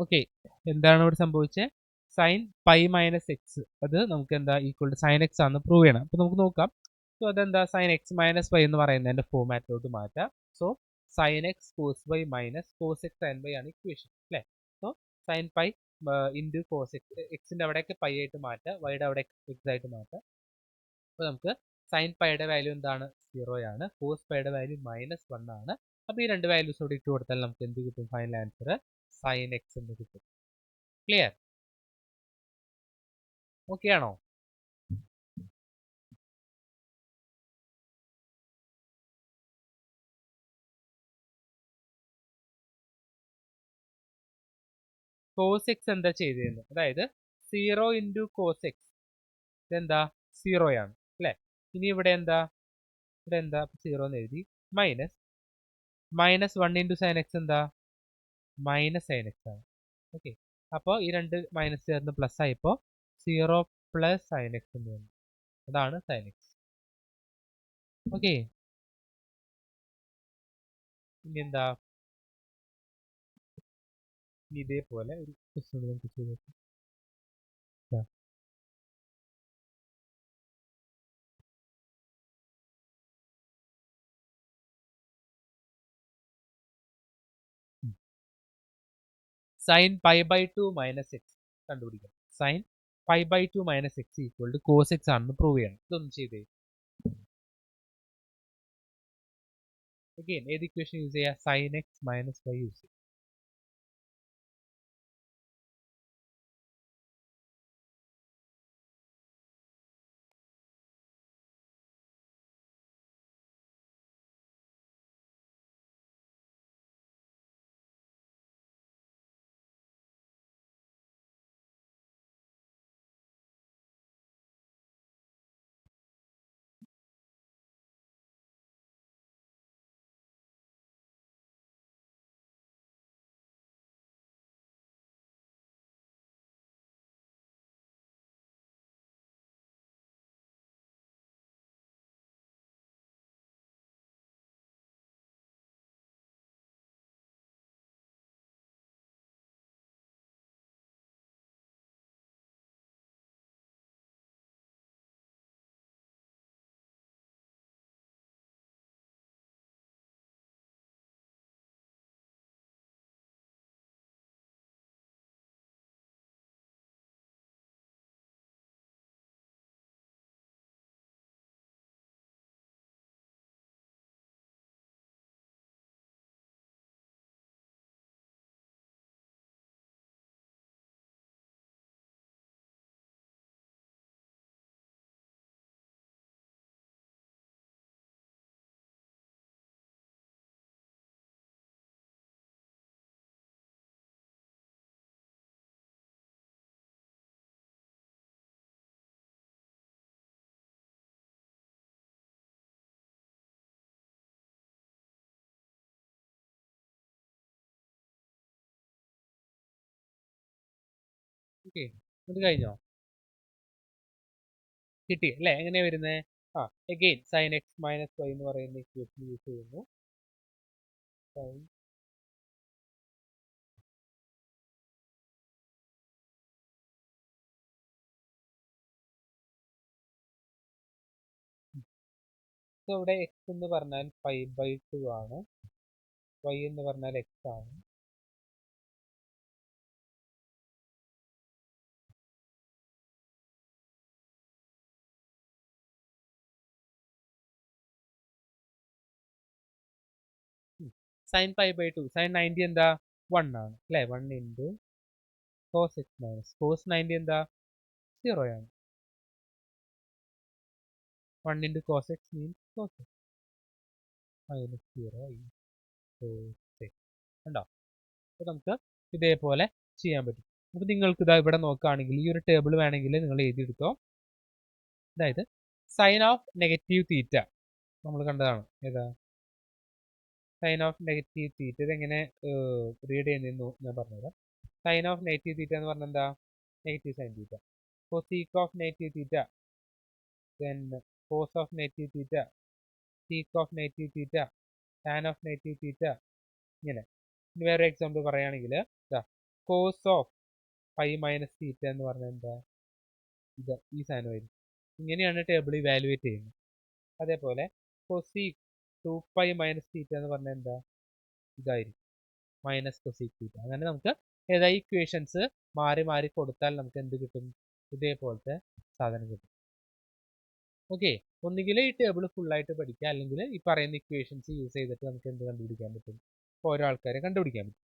ഓക്കെ, എന്താണ് ഇവിടെ സംഭവിച്ചത്? സൈൻ പൈ മൈനസ് എക്സ് അത് നമുക്ക് എന്താ ഈക്വൽ ടു സൈൻ എക്സ് ആണെന്ന് പ്രൂവ് ചെയ്യണം. അപ്പോൾ നമുക്ക് നോക്കാം. സോ അതെന്താ സൈൻ എക്സ് മൈനസ് വൈ എന്ന് പറയുന്നതിന്റെ ഫോമാറ്റിലോട്ട് മാറ്റാം. So sine X cos Y minus cos X sine Y ആണ് ഇക്വേഷൻ അല്ലേ. So sine pi into cos x, എക്സിന്റെ അവിടെയൊക്കെ പൈ ആയിട്ട് മാറ്റാം, വൈയുടെ അവിടെ എക്സ് ആയിട്ട് മാറ്റാം. അപ്പോൾ നമുക്ക് സൈൻ പൈയുടെ വാല്യൂ എന്താണ്? 0 ആണ്. കോസ് പൈയുടെ വാല്യൂ -1 ആണ്. അപ്പോൾ ഈ രണ്ട് വാല്യൂസ് കൂടി ഇട്ട് കൊടുത്താൽ നമുക്ക് എന്ത് കിട്ടും? ഫൈനൽ ആൻസർ സൈൻ എക്സ് എന്ന് കിട്ടും. ക്ലിയർ? ഓക്കെ ആണോ? കോസ് എക്സ് എന്താ ചെയ്തതെന്ന്, അതായത് 0 ഇൻറ്റു കോസ് എക്സ് ഇതെന്താ 0 ആണ് അല്ലേ. ഇനി ഇവിടെ എന്താ 0 എന്ന് എഴുതി, മൈനസ് 1 ഇൻറ്റു സൈൻ എക്സ് എന്താ മൈനസ് സൈൻ എക്സ് ആണ്. ഓക്കെ, അപ്പോൾ ഈ രണ്ട് മൈനസ് ചേർന്ന് പ്ലസ് ആയപ്പോൾ 0 പ്ലസ് സൈൻ എക്സ് എന്ന് വന്നു. അതാണ് സൈൻ എക്സ്. ഓക്കെ, ഇനി എന്താ, ഇതേപോലെ ഒരു ക്വസ്റ്റ്യൻ നമുക്ക് ചെയ്ത് നോക്കാം. Sine pi by 2 minus x കണ്ടുപിടിക്കണം. Sine pi by 2 minus x equal to cos x ആണെന്ന് പ്രൂവ് ചെയ്യണം. ഇതൊന്നും ചെയ്തേ. അഗെയിൻ ഏത് ഇക്വേഷൻ യൂസ് ചെയ്യുക? Sine x minus y use ചെയ്യുക. ഓക്കെ, ഇത് കഴിഞ്ഞോ? കിട്ടി അല്ലേ? എങ്ങനെയാ വരുന്നത്? Again sine x minus y എന്ന് പറയുന്ന ഇക്വേഷൻ യൂസ് ചെയ്യുന്നു. സൈൻ ഇവിടെ എക്സ് എന്ന് പറഞ്ഞാൽ 5/2 ആണ്, വൈ എന്ന് പറഞ്ഞാൽ എക്സ് ആണ്. സൈൻ 5/2 സൈൻ 90 എന്താ 1 ആണ് അല്ലേ. 1 into cos X minus cos 90 എന്താ 0 ആണ്. 1 into cos x means cos X minus 0 cos x ഉണ്ടോ. അപ്പോൾ നമുക്ക് ഇതേപോലെ ചെയ്യാൻ പറ്റും. അപ്പോൾ നിങ്ങൾക്ക് ഇതാ ഇവിടെ നോക്കുകയാണെങ്കിൽ ഈ ഒരു ടേബിൾ വേണമെങ്കിൽ നിങ്ങൾ എഴുതിയെടുത്തോ. അതായത് സൈൻ ഓഫ് നെഗറ്റീവ് തീറ്റ നമ്മൾ കണ്ടതാണ്. ഏതാ സൈൻ ഓഫ് നെഗറ്റീവ് തീറ്റ, ഇതെങ്ങനെ റീഡ് ചെയ്യുന്നതെന്ന് ഞാൻ പറഞ്ഞുതരാം. സൈൻ ഓഫ് നെഗറ്റീവ് തീറ്റ എന്ന് പറഞ്ഞാൽ എന്താ negative sine theta. cosec of negative theta, then cos of negative theta, sec of negative theta, tan of negative theta. ഇങ്ങനെ. ഇനി വേറെ എക്സാമ്പിൾ പറയുകയാണെങ്കിൽ cos of pi minus theta എന്ന് പറഞ്ഞാൽ എന്താ, ഇത് ഈ സാധനമായിരിക്കും. ഇങ്ങനെയാണ് ടേബിൾ ഇവാലുവേറ്റ് ചെയ്യുന്നത്. അതേപോലെ കൊസീക് 2π മൈനസ് തീറ്റ എന്ന് പറഞ്ഞാൽ എന്താ, ഇതായിരിക്കും മൈനസ് കൊസീക് തീറ്റ. അങ്ങനെ നമുക്ക് ഏതാ ഇക്വേഷൻസ് മാറി മാറി കൊടുത്താൽ നമുക്ക് എന്ത് കിട്ടും, ഇതേപോലത്തെ സാധനം കിട്ടും. ഓക്കെ, ഒന്നുകിൽ ഈ ടേബിൾ ഫുള്ളായിട്ട് പഠിക്കുക, അല്ലെങ്കിൽ ഈ പറയുന്ന ഇക്വേഷൻസ് യൂസ് ചെയ്തിട്ട് നമുക്ക് എന്ത് കണ്ടുപിടിക്കാൻ പറ്റും, ഓരോ ആൾക്കാരെ കണ്ടുപിടിക്കാൻ പറ്റും.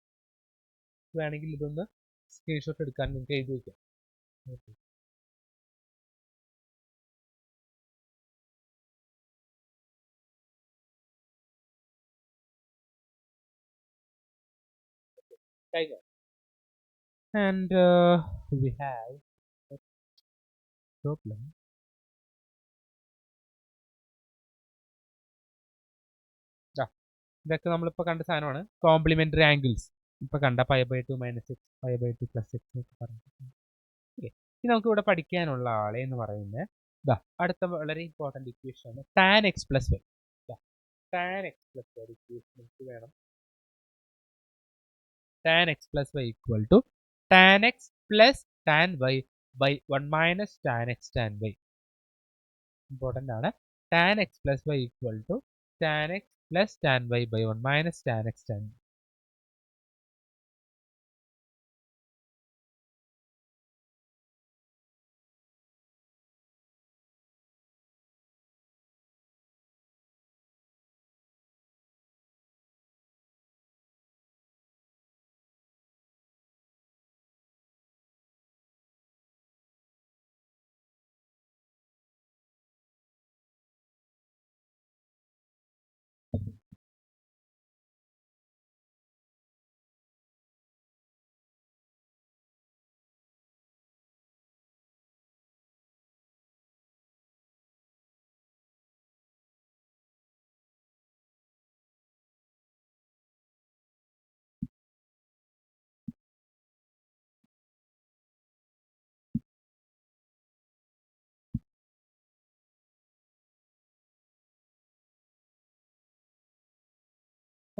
വേണമെങ്കിൽ ഇതൊന്ന് സ്ക്രീൻഷോട്ട് എടുക്കാൻ നിങ്ങൾക്ക് എഴുതി വയ്ക്കാം. ഓക്കെ, കഴിഞ്ഞോ? And we have a problem. ഇതൊക്കെ നമ്മളിപ്പോൾ കണ്ട സാധനമാണ് കോംപ്ലിമെന്ററി ആംഗിൾസ്. ഇപ്പൊ കണ്ട π/2 മൈനസ് എക്സ്, π/2 പ്ലസ് എക്സ് എന്നൊക്കെ പറഞ്ഞിട്ട്. ഓക്കെ, ഇനി നമുക്ക് ഇവിടെ പഠിക്കാനുള്ള ആളെ എന്ന് പറയുന്നത് അടുത്ത വളരെ ഇമ്പോർട്ടന്റ് ഇക്വേഷൻ ആണ് tan x plus y. tan x plus y equation നമുക്ക് വേണം. tan x plus Y equal to tan x plus tan y by 1 minus tan x tan y. Important ആണ്. tan x plus Y equal to tan x plus tan y by 1 minus tan x tan y.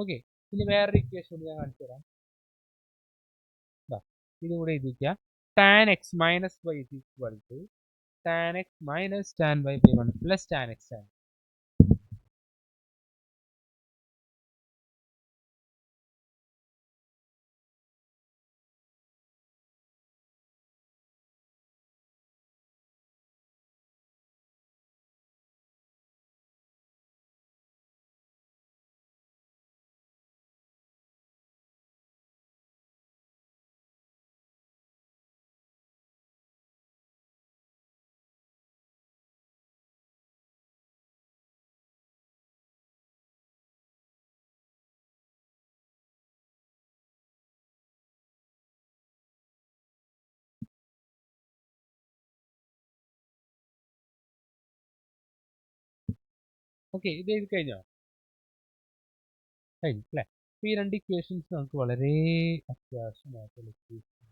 Okay, ഇനി വേറൊരു equation ഞാൻ കാണിച്ചു തരാം. ഇതും കൂടെ എഴുതിക്കുക. tan x minus Y is equal to tan x minus tan y by 1 plus tan x tan. Okay, ഇത് എഴുതി കഴിഞ്ഞോ? കഴിഞ്ഞു അല്ലേ? ഈ രണ്ട് ഇക്വേഷൻസ് നമുക്ക് വളരെ അത്യാവശ്യമായിട്ടുള്ള ഇക്വേഷൻ.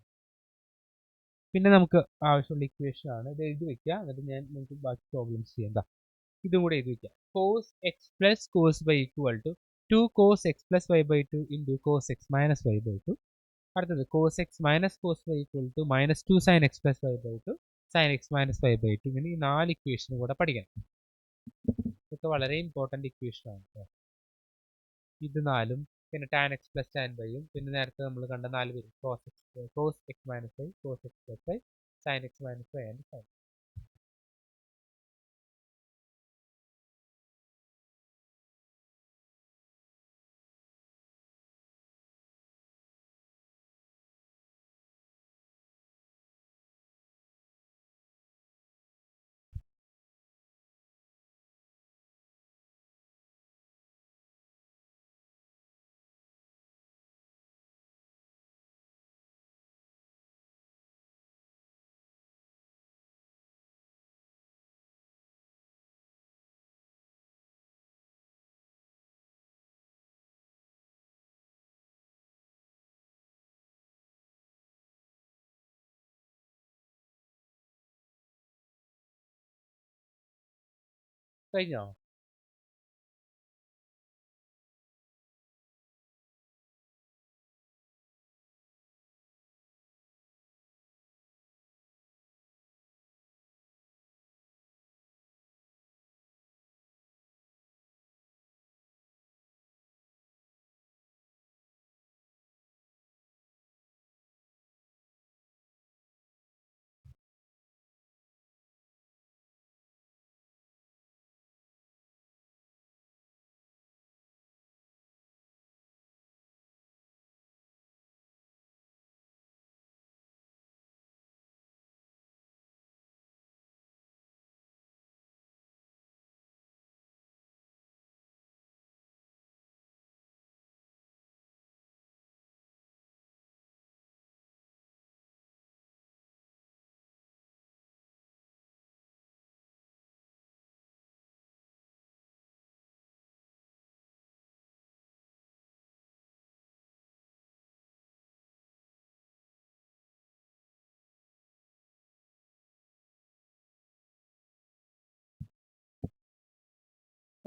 പിന്നെ നമുക്ക് ആവശ്യമുള്ള ഇക്വേഷൻ ആണ് ഇത്. എഴുതി വെക്കുക, എന്നിട്ട് ഞാൻ നിങ്ങൾക്ക് ബാക്കി പ്രോബ്ലംസ് ചെയ്യാം. ഇതും കൂടെ എഴുതി വെക്കുക. cos x plus cos y equal to 2 cos x plus y by 2 into cos x minus y by 2. അടുത്തത് cos x minus cos y equal to minus 2 sin x plus y by 2 sin x minus y by 2. ഇങ്ങനെ ഈ 4 ഇക്വേഷനും കൂടെ പഠിക്കണം. ഇതൊക്കെ വളരെ important equation ആണ്. ഇത് 4ഉം പിന്നെ tan x plus tan y ഉം പിന്നെ നേരത്തെ നമ്മൾ കണ്ട 4 പേരും cos x minus y, cos x plus y, sin x minus y and sin. കഴിഞ്ഞോ?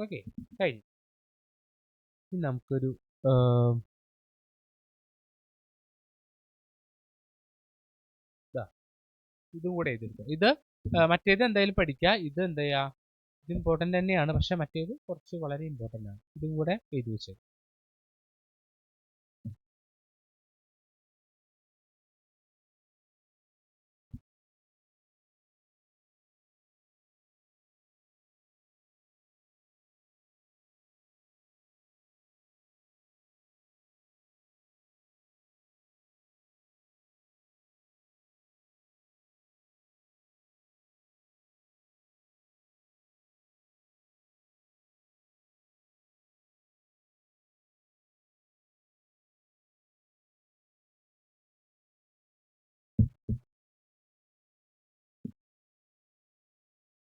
ഓക്കെ, കഴിഞ്ഞു. ഇനി നമുക്കൊരു ഇതും കൂടെ എഴുതിയെടുക്കാം. ഇത് മറ്റേത് എന്തായാലും പഠിക്കുക. ഇത് എന്താ ചെയ്യുക, ഇത് ഇമ്പോർട്ടൻ്റ് തന്നെയാണ്, പക്ഷെ മറ്റേത് കുറച്ച് വളരെ ഇമ്പോർട്ടൻ്റ് ആണ്. ഇതും കൂടെ എഴുതി വെച്ചത്.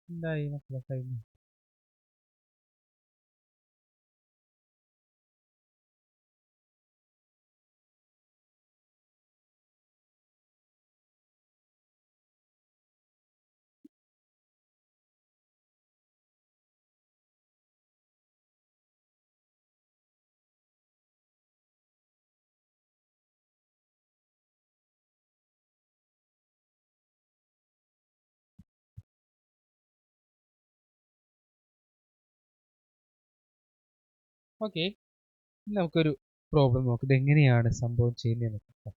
എന്തായി മക്കളെ, കഴിഞ്ഞു. ഓക്കെ, നമുക്കൊരു പ്രോബ്ലം നോക്കാം. ഇത് എങ്ങനെയാണ് സംഭവം ചെയ്യുന്നതെന്ന് നോക്കാം.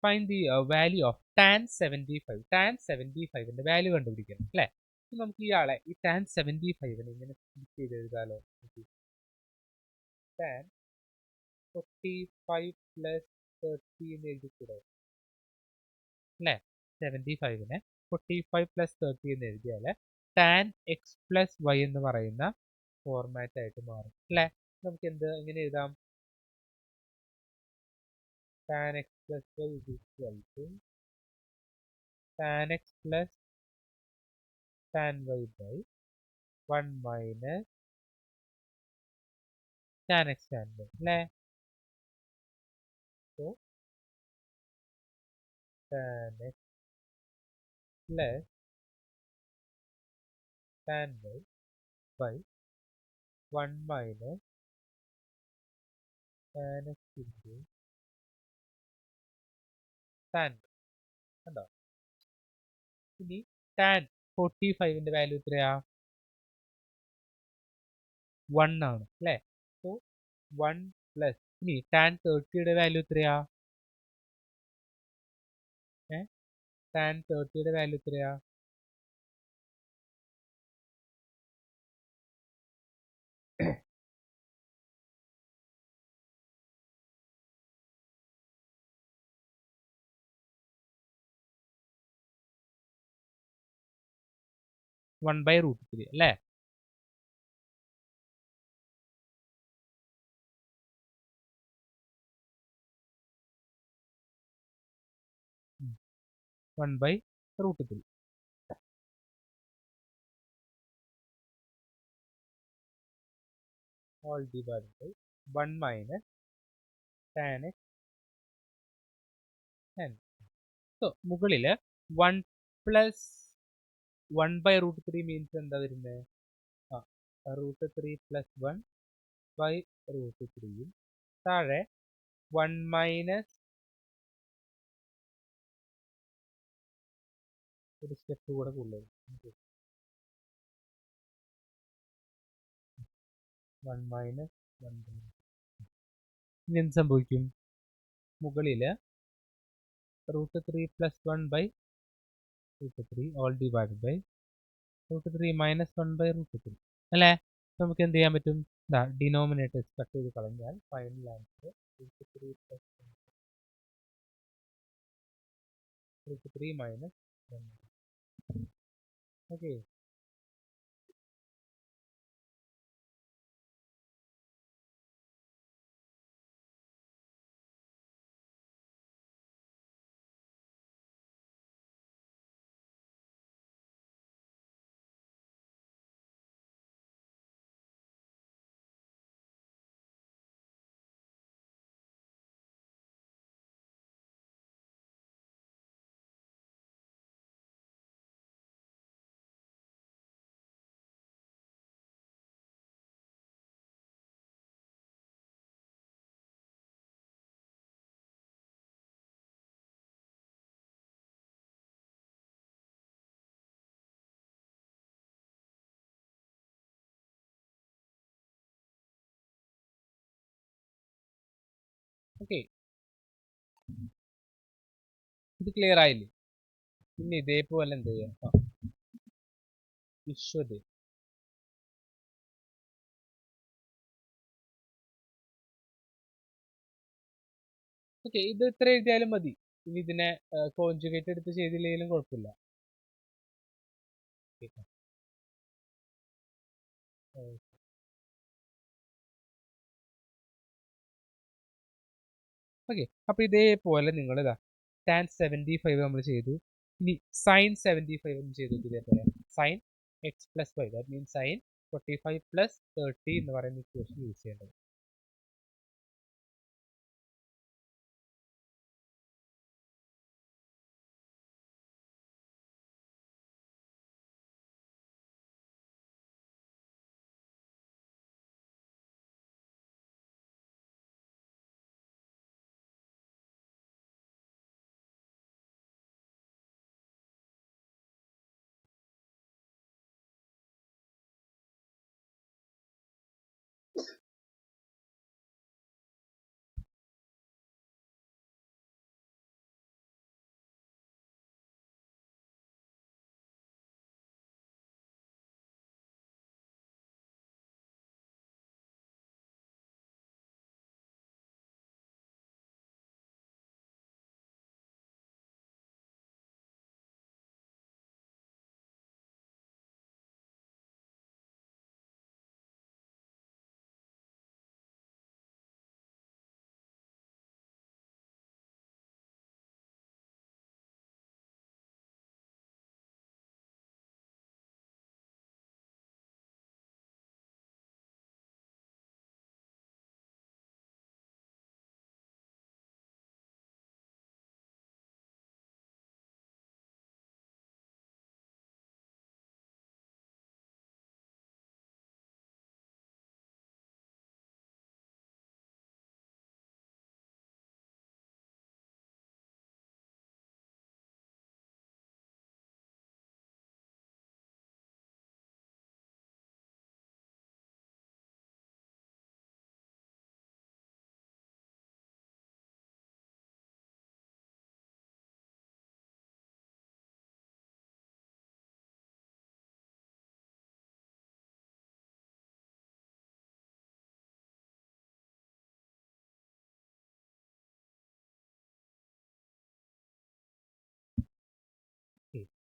Find the value of tan 75. tan 75ന്റെ വാല്യൂ കണ്ടുപിടിക്കണം അല്ലേ. നമുക്ക് ഇയാളെ ഈ tan 75നെ ഇങ്ങനെ സ്പ്ലിറ്റ് ചെയ്ത് എഴുതാലോ. tan 45 പ്ലസ് 30 എന്ന് എഴുതിക്കൂടെ അല്ലേ. 75നെ 45 പ്ലസ് 30 എന്ന് എഴുതിയാൽ tan x പ്ലസ് y എന്ന് പറയുന്ന ഫോർമാറ്റ് ആയിട്ട് മാറും അല്ലേ. നമുക്ക് എങ്ങനെ എഴുതാം, tan x plus y is equal to tan x plus tan y by 1 minus tan x tan y അല്ലേ. So tan x plus tan y by 1 minus tan x into tan y കണ്ടോ. ഇനി tan 45ന്റെ value എത്രയാ, 1 ആണ് അല്ലേ. So 1 plus, ഇനി tan 30യുടെ value എത്രയാ, tan 30യുടെ value എത്രയാ, 1/√3 അല്ലേ. ഉം. 1/√3 all divided by 1 minus tan x tan. So മുകളിൽ 1 പ്ലസ് 1/√3 മീൻസ് എന്താ വരുന്നത്, √3 പ്ലസ് 1 ബൈ √3യും താഴെ 1 മൈനസ് ഒരു സ്റ്റെപ്പ് കൂടെ കൂടുതൽ 1 മൈനസ് 1. ഇനി എന്ത് സംഭവിക്കും, മുകളിൽ √3 plus 1 by √3 all divide by √3 minus 1/√3 അല്ലേ. നമുക്ക് എന്ത് ചെയ്യാൻ പറ്റും, ഡിനോമിനേറ്റേഴ്സ് കട്ട് ചെയ്ത് കളഞ്ഞാൽ final answer √3 plus √3 minus 1. Okay. Okay, ഇത് ക്ലിയർ ആയില്ലേ? പിന്നെ ഇതേപോലെ എന്ത് ചെയ്യാം, വിശ്വത് ഓക്കെ, ഇത് ഇത്ര എഴുതിയാലും മതി. ഇനി ഇതിനെ കോൺജുഗേറ്റ് എടുത്ത് ചെയ്തില്ലെങ്കിലും കുഴപ്പമില്ല. ഓക്കെ, അപ്പൊ ഇതേപോലെ നിങ്ങൾ ഇതാ ടാൻ 75 നമ്മൾ ചെയ്തു. ഇനി സൈൻ 75 ചെയ്തു. ഇതേപോലെ sine x plus y, that means sine 45 plus 30 എന്ന് പറയുന്ന ഇക്വേഷൻ യൂസ് ചെയ്യേണ്ടത്.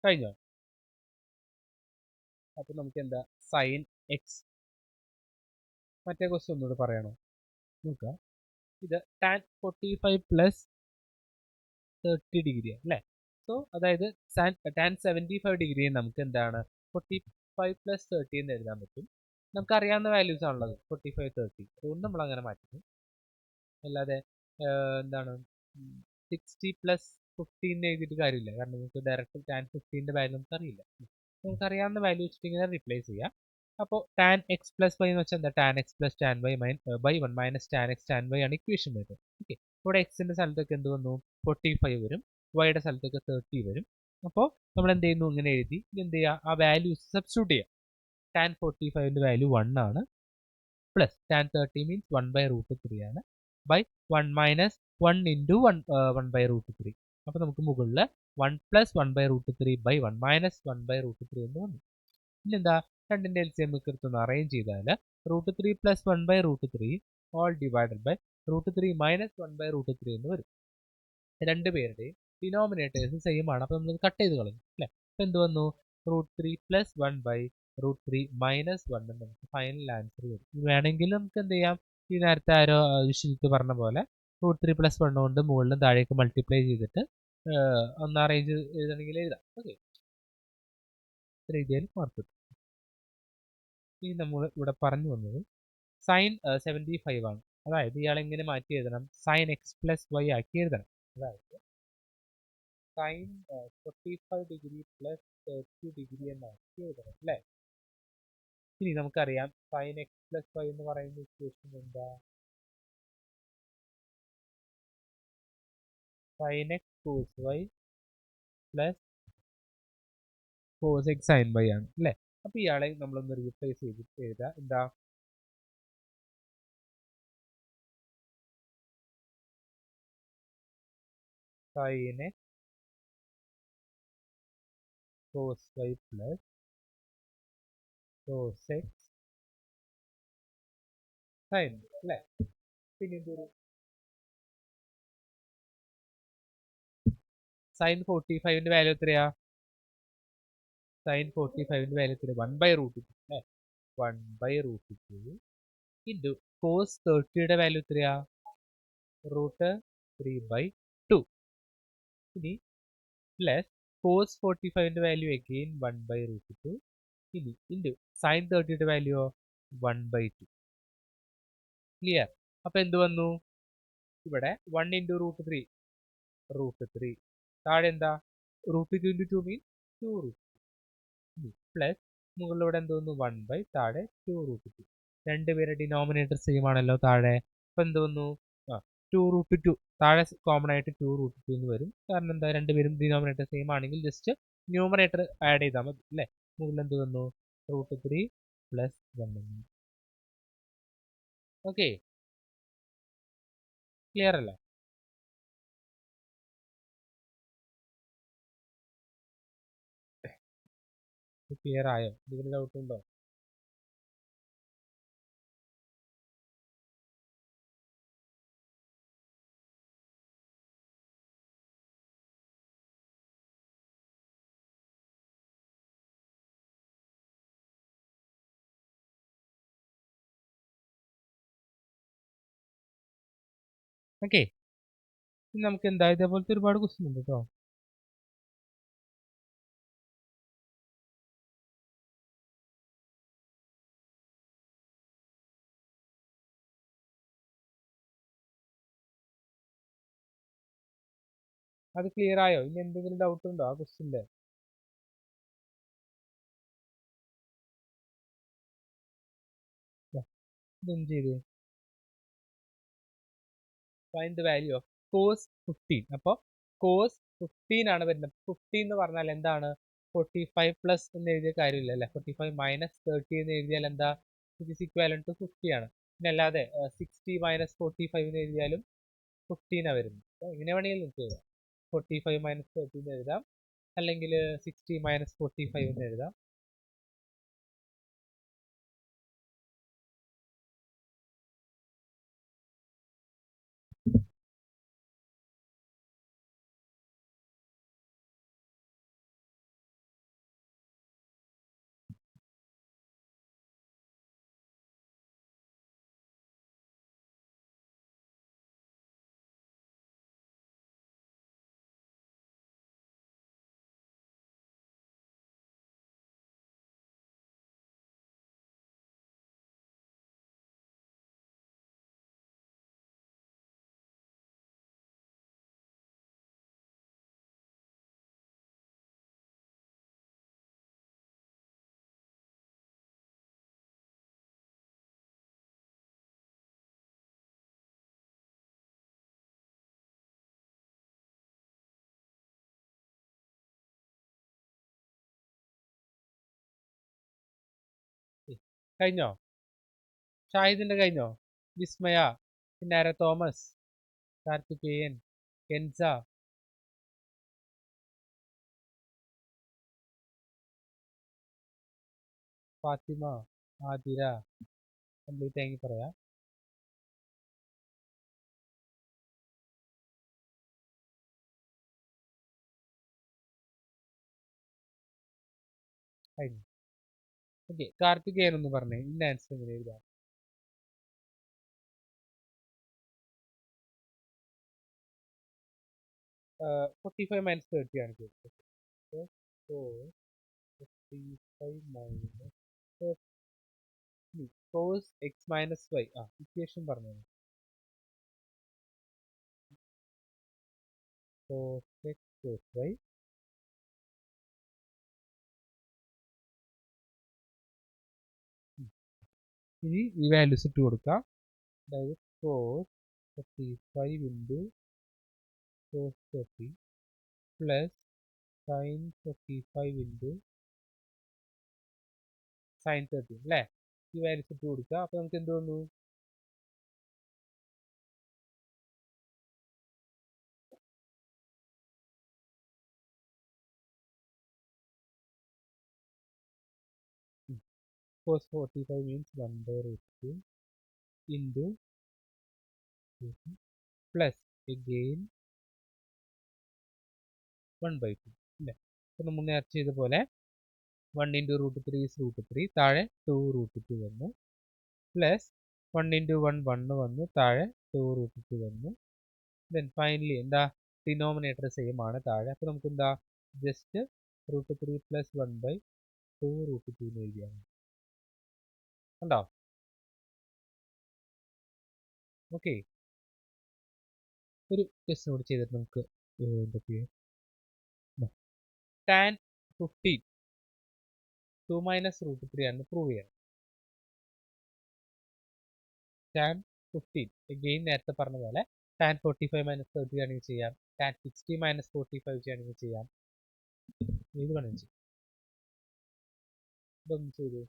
കഴിഞ്ഞോ? അപ്പൊ നമുക്ക് എന്താ സൈൻ എക്സ്, മറ്റേ ക്വസ്റ്റ്യൻ ഒന്നുകൂടെ പറയണോ? നോക്കുക, ഇത് ടാൻ 45 പ്ലസ് 30 ഡിഗ്രി അല്ലേ? സോ അതായത് ടാൻ 75 ഡിഗ്രി നമുക്ക് എന്താണ് 45 പ്ലസ് 30 എന്ന് എഴുതാൻ പറ്റും. നമുക്ക് അറിയാവുന്ന വാല്യൂസ് ആണുള്ളത് 45 30, അതുകൊണ്ട് നമ്മൾ അങ്ങനെ മാറ്റുന്നു. അല്ലാതെ എന്താണ് 60 പ്ലസ് 15 എഴുതിയിട്ട് കാര്യമില്ല, കാരണം നമുക്ക് ഡയറക്റ്റ് ടാൻ 15ന്റെ വാല്യൂ നമുക്ക് അറിയില്ല. നമുക്ക് അറിയാവുന്ന വാല്യൂ വെച്ചിട്ട് ഇങ്ങനെ റീപ്ലേസ് ചെയ്യാം. അപ്പോൾ ടാൻ എക്സ് പ്ലസ് വൈ എന്ന് വെച്ചാൽ എന്താ, tan x plus tan y by 1 minus tan x tan y ആണ് ഇക്വേഷൻ വരുന്നത്. ഓക്കെ, ഇവിടെ എക്സിന്റെ സ്ഥലത്തൊക്കെ എന്ത് വന്നു 45 വരും, വൈയുടെ സ്ഥലത്തൊക്കെ 30 വരും. അപ്പോൾ നമ്മൾ എന്ത് ചെയ്യുന്നു, ഇങ്ങനെ എഴുതി എന്ത് ചെയ്യുക, ആ വാല്യൂസ് സബ്സ്റ്റിറ്റ്യൂട്ട് ചെയ്യുക. ടാൻ 45ന്റെ വാല്യൂ 1 ആണ്, plus tan 30 means 1 by root 3 ആണ്, by 1 minus 1 into 1 by root 3. അപ്പോൾ നമുക്ക് മുകളിൽ 1 plus 1 by root 3 by 1 minus 1 by root 3 എന്ന് വന്നു. ഇനി എന്താ, രണ്ടിൻ്റെ എൽസിഎം നമുക്ക് എടുത്തൊന്ന് അറേഞ്ച് ചെയ്താൽ root 3 plus 1 by root 3 all divided by root 3 minus 1 by root 3 എന്ന് വരും. രണ്ടുപേരുടെയും ഡിനോമിനേറ്റേഴ്സ് സെയിം ആണ്, അപ്പോൾ നമ്മൾ കട്ട് ചെയ്ത് കളയും അല്ലേ? അപ്പോൾ എന്ത് വന്നു, root 3 plus 1 by root 3 minus 1 എന്ന് നമുക്ക് ഫൈനൽ ആൻസർ വരും. വേണമെങ്കിൽ നമുക്ക് എന്ത് ചെയ്യാം, ഈ നേരത്തെ ആരോ വിശ്വസിച്ച് പറഞ്ഞ പോലെ റൂട്ട് 3 പ്ലസ് 1 കൊണ്ട് മുകളിലും താഴേക്ക് മൾട്ടിപ്ലൈ ചെയ്തിട്ട് ഒന്ന് അറേഞ്ച് എഴുതണമെങ്കിൽ എഴുതാം. ഓക്കെ, ഇത്ര രീതിയിൽ മാർക്ക് കിട്ടും. ഇനി നമ്മൾ ഇവിടെ പറഞ്ഞു വന്നത് സൈൻ 75 ആണ്. അതായത് ഇയാൾ എങ്ങനെ മാറ്റി എഴുതണം, സൈൻ എക്സ് പ്ലസ് വൈ ആക്കി എഴുതണം. അതായത് സൈൻ 45 ഡിഗ്രി പ്ലസ് 30 ഡിഗ്രി എന്നാക്കി എഴുതണം അല്ലേ? ഇനി നമുക്കറിയാം സൈൻ എക്സ് പ്ലസ് വൈ എന്ന് പറയുന്ന ഇക്വേഷൻ എന്താ, sine X cos Y plus cos X sine Y ആണ് അല്ലേ? അപ്പൊ ഇയാളെ നമ്മളൊന്ന് റീപ്ലേസ് ചെയ്തിട്ട് എഴുതാം. എന്താ, sin x cos y plus cos x sin അല്ലേ? പിന്നെ എന്തൊരു sin 45ന്റെ വാല്യൂ എത്രയാ? sin 45ന്റെ വാല്യൂ എത്രയാ? 1/√2 അല്ലേ? 1/√2 ഇൻറ്റു cos 30യുടെ വാല്യൂ എത്രയാ? √3/2 ഇനി പ്ലസ് cos 45ന്റെ വാല്യൂ അഗെയിൻ 1/√2 ഇനി ഇൻറ്റു sin 30യുടെ വാല്യൂ 1/2. ക്ലിയർ? അപ്പൊ എന്ത് വന്നു? ഇവിടെ 1 ഇൻറ്റു √3 താഴെ എന്താ? √2 ഇൻറ്റു 2 മീൻസ് 2√2 പ്ലസ് മുകളിലൂടെ എന്ത് വന്നു? 1 താഴെ 2√2 രണ്ടുപേരുടെ ഡിനോമിനേറ്റർ സെയിം ആണല്ലോ താഴെ. അപ്പൊ എന്ത് വന്നു? 2√2 താഴെ കോമൺ ആയിട്ട് 2√2 എന്ന് വരും. കാരണം എന്താ? രണ്ടുപേരും ഡിനോമിനേറ്റർ സെയിം ആണെങ്കിൽ ജസ്റ്റ് ന്യൂമറേറ്റർ ആഡ് ചെയ്താൽ മതി അല്ലേ? മുകളിൽ എന്ത് വന്നു? √3 പ്ലസ് 1. ഓക്കെ, ക്ലിയർ അല്ലേ? ക്ലിയർ ആയോ? എന്തെങ്കിലും ഡൗട്ട് ഉണ്ടോ? ഓക്കെ, നമുക്ക് എന്താ ഇതേപോലത്തെ ഒരുപാട് ക്വസ്റ്റ്യൻ ഉണ്ട് കേട്ടോ. അത് ക്ലിയർ ആയോ? ഇനി എന്തെങ്കിലും ഡൗട്ട് ഉണ്ടോ ആ ക്വസ്റ്റ്യൻ്റെ? ഇതെന്ത് ചെയ്ത് find the value of cos 15. അപ്പോൾ cos 15 ആണ് വരുന്നത്. 15 എന്ന് പറഞ്ഞാൽ എന്താണ്? 45 പ്ലസ് എന്ന് എഴുതിയ കാര്യമില്ല അല്ലേ? 45 മൈനസ് 30 എന്ന് എഴുതിയാൽ എന്താ? ഇറ്റ് ഈസ് ഇക്വാലന്റ് ടു 50 ആണ്. പിന്നെ അല്ലാതെ 60 മൈനസ് 45 എന്ന് എഴുതിയാലും 15 ആണ് വരുന്നത്. എങ്ങനെ വേണമെങ്കിലും നിങ്ങൾക്ക് എഴുതാം. 45 മൈനസ് 30 എന്ന് എഴുതാം, അല്ലെങ്കിൽ 60 മൈനസ് 45 എന്ന് എഴുതാം. കഴിഞ്ഞോ? ഷാഹിദിന്റെ കഴിഞ്ഞോ? വിസ്മയ, പിന്നെ ആരാ? തോമസ്, കാർത്തികേയൻ, കെൻസ, ഫാത്തിമ, ആതിര. കംപ്ലീറ്റ് ആയി പറയാം. കഴിഞ്ഞു. ഓക്കെ, കാർത്തികേയൻ ഒന്ന് പറഞ്ഞേ ഇന്ന ആൻസർ എങ്ങനെ എഴുതാം? 45 മൈനസ് 30 ആണ് ചോദിച്ചത്. 45 minus cos x minus y. Equation പറഞ്ഞു. cos x cos y ഇനി ഈ വാല്യൂസ് ഇട്ട് കൊടുക്കാം. അതായത് cos 35 into cos 30 plus sin 35 into sin 30 അല്ലേ? ഈ വാല്യൂസ് ഇട്ട് കൊടുക്കുക. അപ്പോൾ നമുക്ക് എന്ത് വന്നു? cos 45 means 1 by root 2 into plus again 1 by 2 അല്ലേ? അപ്പോൾ നമ്മൾ നേരത്തെ ചെയ്ത പോലെ 1 into root 3 is root 3, താഴെ 2 root 2 വന്നു, പ്ലസ് 1 into 1 1 വന്നു, താഴെ 2 root 2 വന്നു. ദെൻ ഫൈനലി എന്താ, ഡിനോമിനേറ്റർ സെയിം ആണ് താഴെ. അപ്പോൾ നമുക്ക് എന്താ, just root 3 plus 1 by 2 root 2 എന്ന് എഴുതിയാണ്. ഉണ്ടോ? ഓക്കെ, ഒരു ക്വസ്റ്റ്യൻ കൂടി ചെയ്തിട്ട് നമുക്ക് എന്തൊക്കെ ടാൻ 15 2 മൈനസ് റൂട്ട് 3 ആണെന്ന് പ്രൂവ് ചെയ്യണം. ടാൻ 15 അഗെയിൻ നേരത്തെ പറഞ്ഞ പോലെ ടാൻ 45 മൈനസ് 30 ആണെങ്കിൽ ചെയ്യാം, ടാൻ 60 മൈനസ് 45 ചെയ്യണമെങ്കിൽ ചെയ്യാം, ഇത് വേണമെങ്കിൽ ചെയ്യാം. ഇതൊന്നും ചെയ്തു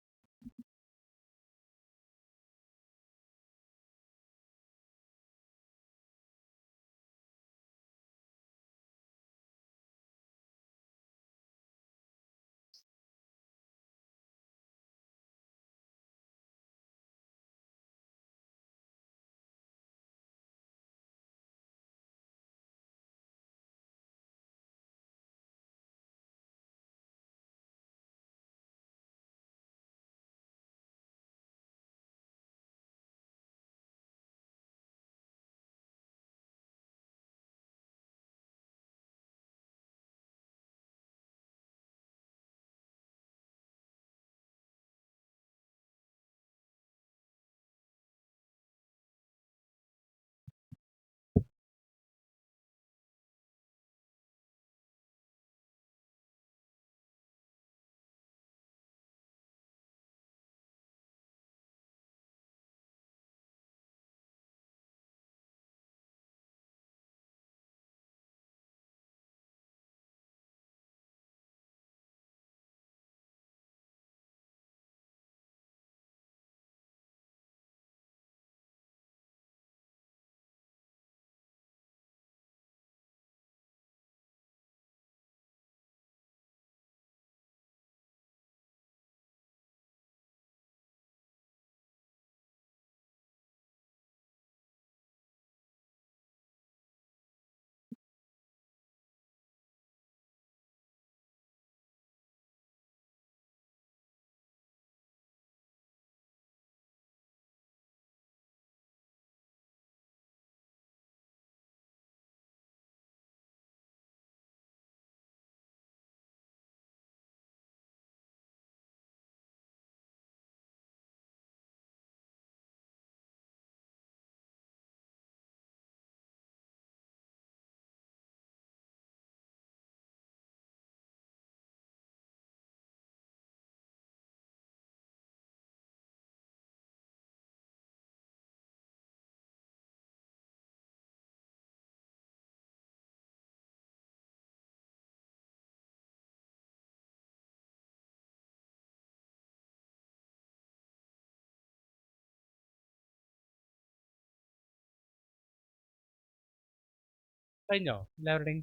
കഴിഞ്ഞോ എല്ലാവരുടെയും?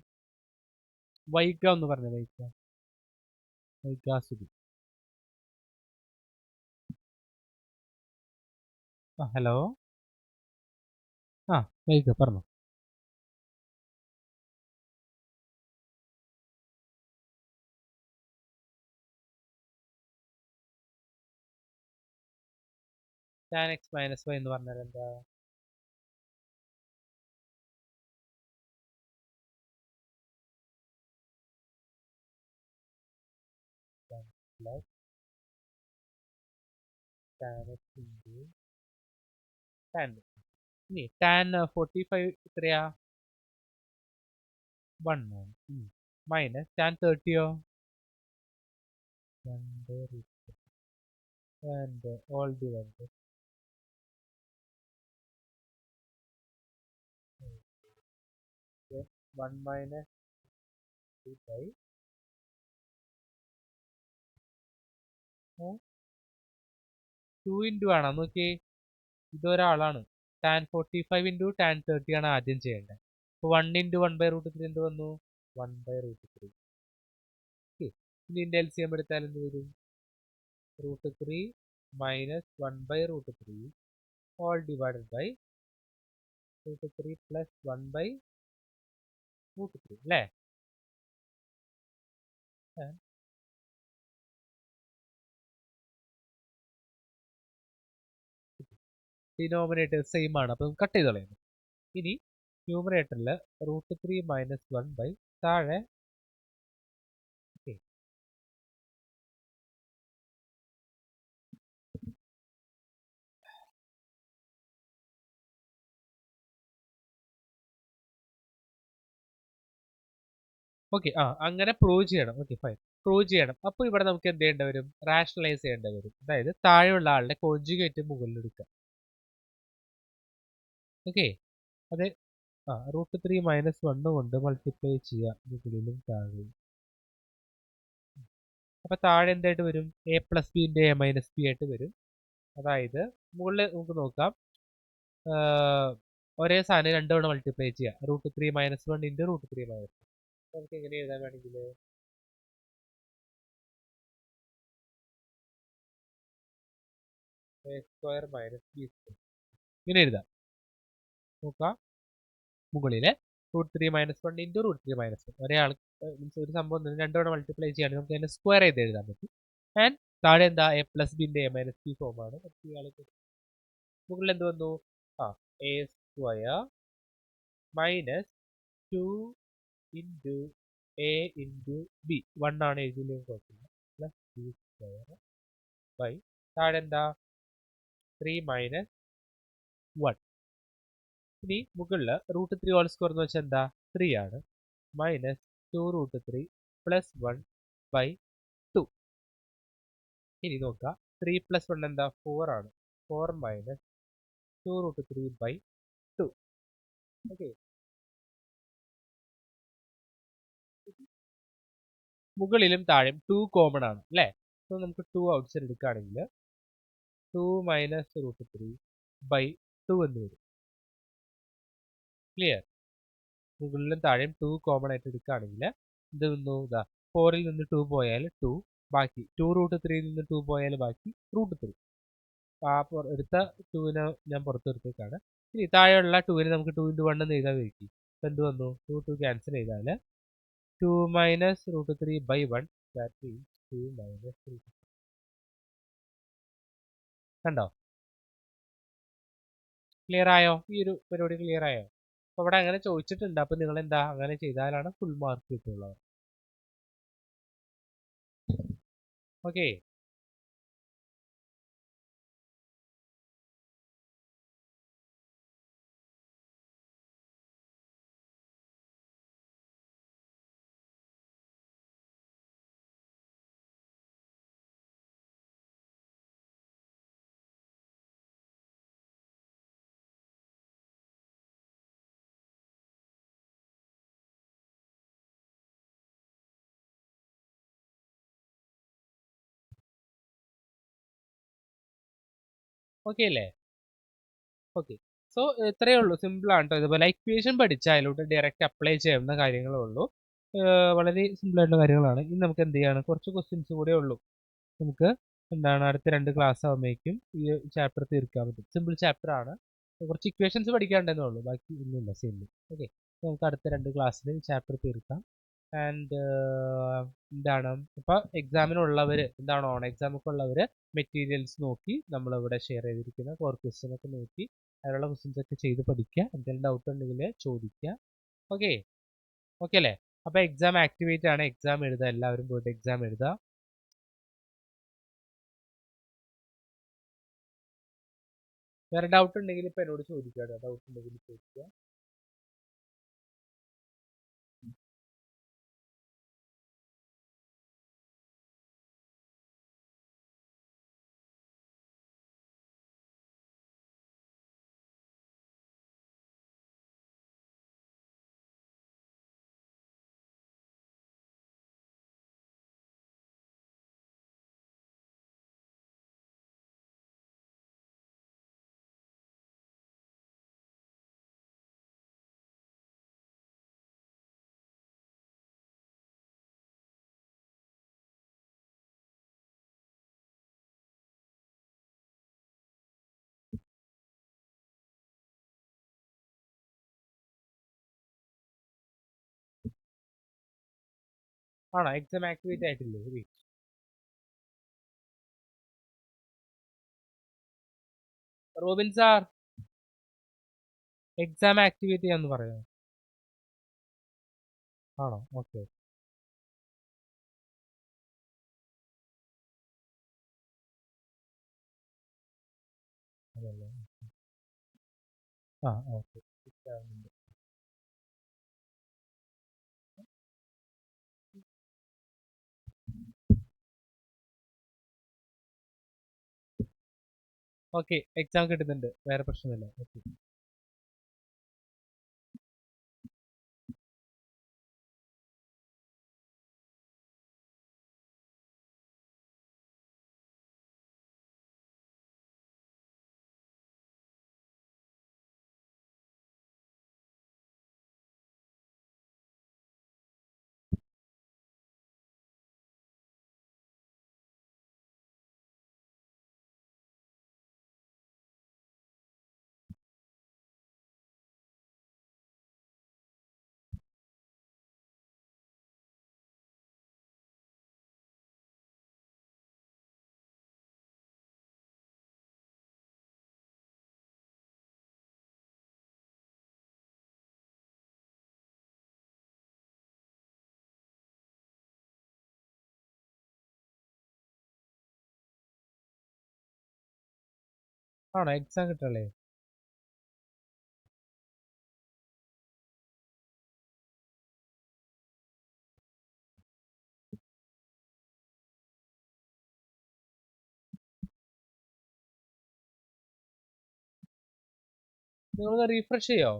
വൈഗ എന്ന് പറഞ്ഞത്, വൈഗാസുരി. ആ ഹലോ, ആ വൈഗ പറഞ്ഞു. ടാൻ എക്സ് മൈനസ് വൈ എന്ന് പറഞ്ഞാൽ എന്താ? Plus tan x into tan. ഇനി ടാൻ 45 എത്രയാ? 1 ആണ്. മൈനസ് ടാൻ 30യോ? 2 root and all divided 1 minus 2 by 2 into ആണോ നോക്കി, ഇതൊരാളാണ്. ടാൻ 45 ഇൻറ്റു ടാൻ 30 ആണ് ആദ്യം ചെയ്യേണ്ടത്. അപ്പോൾ 1 ഇൻറ്റു 1 ബൈ റൂട്ട് 3 എന്ത് വന്നു? 1 ബൈ റൂട്ട് 3. ഓക്കെ, ഇനി ഇതിൻ്റെ LCM എടുത്താൽ എന്ത് വരും? Root 3 minus 1 by root 3 all divided by root 3 plus 1 by root 3 അല്ലേ? ഡിനോമിനേറ്റർ സെയിം ആണ്, അപ്പം കട്ട് ചെയ്ത് കളയുന്നു. ഇനി ന്യൂമറേറ്ററിൽ റൂട്ട് 3 മൈനസ് 1 ബൈ താഴെ ഓക്കെ. അങ്ങനെ പ്രൂവ് ചെയ്യണം. ഓക്കെ ഫൈൻ, പ്രൂവ് ചെയ്യണം. അപ്പോൾ ഇവിടെ നമുക്ക് എന്ത് ചെയ്യേണ്ടി വരും? റാഷണലൈസ് ചെയ്യേണ്ടി വരും. അതായത് താഴെയുള്ള ആളുടെ കോൺജുഗേറ്റ് മുകളിൽ എടുക്കുക. ഓക്കെ, അതെ. റൂട്ട് 3 മൈനസ് 1 കൊണ്ട് മൾട്ടിപ്ലൈ ചെയ്യുക മുകളിലും താഴെയും. അപ്പൊ താഴെ എന്തായിട്ട് വരും? എ പ്ലസ് ബിന്റെ എ മൈനസ് ബി ആയിട്ട് വരും. അതായത് മുകളിൽ നമുക്ക് നോക്കാം, ഒരേ സാധനം രണ്ടു തവണ മൾട്ടിപ്ലൈ ചെയ്യുക. Root 3 minus 1 into root 3 minus 1. നമുക്ക് എങ്ങനെ എഴുതാൻ വേണമെങ്കിൽ A square minus B square ഇങ്ങനെ എഴുതാം. നോക്കാം, മുകളിലെ root 3 minus 1 into root 3 minus 1 ഒരേ ആൾ മീൻസ് ഒരു സംഭവം രണ്ടു തവണ മൾട്ടിപ്ലൈ ചെയ്യുകയാണെങ്കിൽ നമുക്ക് അതിനെ സ്ക്വയർ ചെയ്ത് എഴുതാൻ പറ്റും. ആൻഡ് താഴെ എന്താ? എ പ്ലസ് ബിന്റെ എ മൈനസ് ബി ഫോമാണ്. മുകളിൽ എന്ത് വന്നു? A square minus 2 into a into b, 1 ആണ് എഴുതിയില്ലെങ്കിൽ കുഴപ്പമില്ല, പ്ലസ് ബി സ്ക്വയർ ബൈ താഴെ എന്താ? 3 മൈനസ് 1. ഇനി മുകളിൽ റൂട്ട് 3 ഹോൾ സ്ക്വയർ എന്ന് വെച്ചാൽ എന്താ? 3 ആണ്. Minus 2 root 3 plus 1 by 2. ഇനി നോക്കുക, 3 പ്ലസ് 1 എന്താ? 4 ആണ്. 4 മൈനസ് 2 റൂട്ട് 3 ബൈ 2. ഓക്കെ, മുകളിലും താഴെയും 2 കോമൺ ആണ് അല്ലേ? സോ നമുക്ക് 2 ഔട്ട്സൈഡ് എടുക്കുകയാണെങ്കിൽ 2 മൈനസ് റൂട്ട് 3 ബൈ 2 എന്ന് വരും. ക്ലിയർ? മുകളിലും താഴെയും 2 കോമൺ ആയിട്ട് എടുക്കുകയാണെങ്കിൽ ഇത് വന്നു, ഇതാ 4ൽ നിന്ന് 2 പോയാൽ 2, ബാക്കി 2 റൂട്ട് 3യിൽ നിന്ന് 2 പോയാൽ ബാക്കി റൂട്ട് 3. എടുത്ത 2നെ ഞാൻ പുറത്തെടുത്തേക്കാണ്. ഇനി താഴെയുള്ള 2നെ നമുക്ക് 2 ഇൻറ്റു 1 എന്ന് എഴുതാൻ കഴിക്കും. അപ്പം എന്ത് വന്നു? 2 2 ക്യാൻസൽ ചെയ്താൽ 2 minus root 3 by 1, that means 2 minus root 3. കണ്ടോ? ക്ലിയർ ആയോ? ഈ ഒരു പരിപാടി ക്ലിയർ ആയോ? അപ്പോൾ ഇവിടെ അങ്ങനെ ചോദിച്ചിട്ടുണ്ട്. അപ്പം നിങ്ങൾ എന്താ അങ്ങനെ ചെയ്താലാണ് ഫുൾ മാർക്ക് കിട്ടുള്ളത്. ഓക്കെ, ഓക്കെ അല്ലേ? ഓക്കെ, സോ ഇത്രയേ ഉള്ളൂ, സിമ്പിൾ ആണ് കേട്ടോ. ഇതുപോലെ ഇക്വേഷൻ പഠിച്ചാൽ അതിലോട്ട് ഡയറക്റ്റ് അപ്ലൈ ചെയ്യാവുന്ന കാര്യങ്ങളേ ഉള്ളൂ. വളരെ സിമ്പിൾ ആയിട്ടുള്ള കാര്യങ്ങളാണ്. ഇനി നമുക്ക് എന്ത് ചെയ്യാണ്? കുറച്ച് ക്വസ്റ്റ്യൻസ് കൂടെ ഉള്ളൂ. നമുക്ക് എന്താണ് അടുത്ത 2 ക്ലാസ് ആകുമ്പോഴേക്കും ഈ ചാപ്റ്റർ തീർക്കാൻ പറ്റും. സിമ്പിൾ ചാപ്റ്റർ ആണ്, കുറച്ച് ഇക്വേഷൻസ് പഠിക്കാണ്ടെന്നേ ഉള്ളൂ, ബാക്കി ഒന്നുമില്ല, സിമ്പിൾ. ഓക്കെ, നമുക്ക് അടുത്ത 2 ക്ലാസ്സിൽ ചാപ്റ്റർ തീർക്കാം. ആൻഡ് എന്താണ് ഇപ്പോൾ എക്സാമിനുള്ളവർ, എന്താണ് ഓൺ എക്സാം ഒക്കെ ഉള്ളവർ മെറ്റീരിയൽസ് നോക്കി നമ്മളിവിടെ ഷെയർ ചെയ്തിരിക്കുന്ന കോർ ക്വസ്റ്റ്യൻ ഒക്കെ നോക്കി അതിനുള്ള ക്വസ്റ്റ്യൻസ് ഒക്കെ ചെയ്ത് പഠിക്കുക. എന്തെങ്കിലും ഡൗട്ട് ഉണ്ടെങ്കിൽ ചോദിക്കുക. ഓക്കെ, ഓക്കെ അല്ലേ? അപ്പോൾ എക്സാം ആക്ടിവേറ്റ് ആണ്, എക്സാം എഴുതുക, എല്ലാവരും പോയിട്ട് എക്സാം എഴുതുക. വേറെ ഡൗട്ട് ഉണ്ടെങ്കിൽ ഇപ്പം എന്നോട് ചോദിക്കുക. ഡൗട്ട് ഉണ്ടെങ്കിൽ ചോദിക്കുക. ആണോ എക്സാം ആക്ടിവേറ്റ് ആയിട്ടില്ലേ? റോബിൻ സാർ എക്സാം ആക്ടിവേറ്റ് ചെയ്യാന്ന് പറയാം. ആണോ? ഓക്കെ. അതല്ലേ. ആ ഓക്കെ. ഓക്കെ എക്സാം കിട്ടുന്നുണ്ട്, വേറെ പ്രശ്നമില്ല. ഓക്കെ. ആണോ എക്സാം കിട്ടല്ലേ? നിങ്ങൾ റീഫ്രഷ് ചെയ്യോ?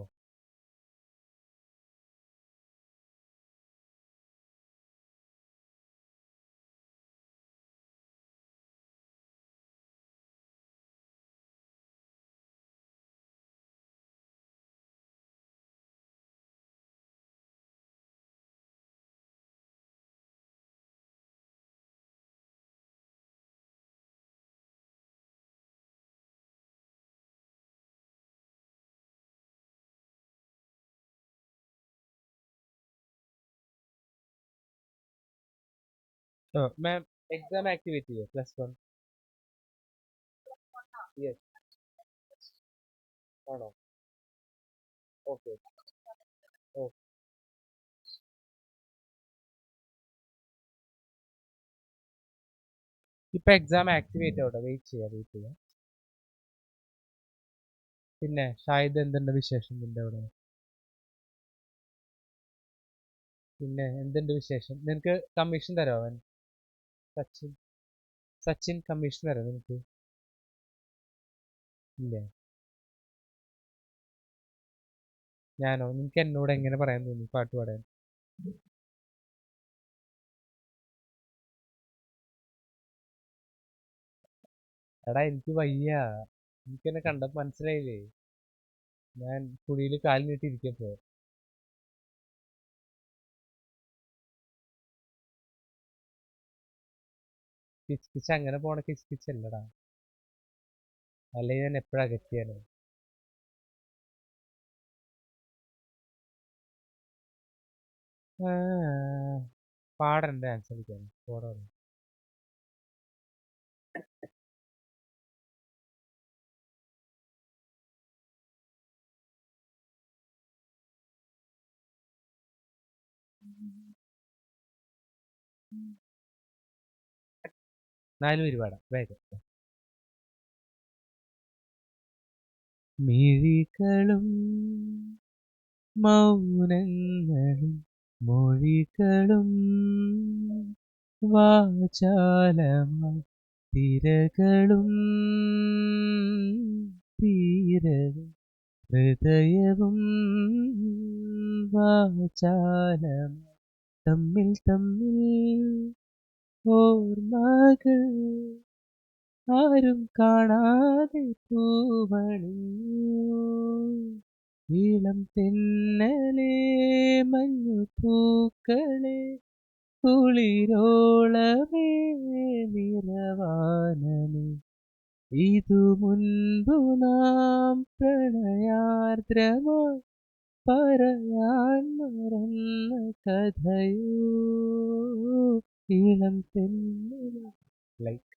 മാം എക്സാം ആക്ടിവേറ്റ് ചെയ്യോ +1? യെസ്. ആണോ? ഓക്കെ. ഓ ഇപ്പൊ എക്സാം ആക്ടിവേറ്റ് ആവട്ടെ, വെയിറ്റ് ചെയ്യാം. പിന്നെ ഷാഹിദ് എന്തുണ്ട് വിശേഷം നിന്റെ അവിടെ? പിന്നെ എന്തുണ്ട് വിശേഷം? നിനക്ക് കമ്മീഷൻ തരോ അവൻ? സച്ചിൻ സച്ചിൻ കമ്മീഷൻ തരോ നിനക്ക്? ഇല്ലേ? ഞാനോ? നിനക്ക് എന്നോട് എങ്ങനെ പറയാൻ തോന്നി പാട്ട് പാടാൻ? എടാ എനിക്ക് വയ്യ, എനിക്കെന്നെ കണ്ടപ്പോ മനസ്സിലായില്ലേ, ഞാൻ കുഴിയിൽ കാൽ നീട്ടിയിരിക്കപ്പോ. കിച്ച് കിച്ച് അങ്ങനെ പോണ കിച്ച് കിച്ച് അല്ലടാ, അല്ലെങ്കിൽ ഞാൻ എപ്പോഴും അകറ്റിയാണ്. പാടണ്ട ഡാൻസ് കളിക്കാൻ പോടാ. നാല് പേര് പാടാം വേഗം. മിഴികളും മൗനങ്ങളും മൊഴികളും വാചാലമായി തിരകളും തീരവും ഹൃദയവും വാചാലം തമ്മിൽ തമ്മിൽ ഓർമ്മകൾ ആരും കാണാതെ പൂവണിഞ്ഞു. ഇളം തെന്നലേ മഞ്ഞു പൂക്കളെ കുളിരോളമേ നിറവാനമേ, ഇതു മുൻപു നാം പ്രണയാർദ്രമായി പറയാൻ മറന്ന കഥയൂ ഇളം പെണ്ണിന് ലൈക്ക്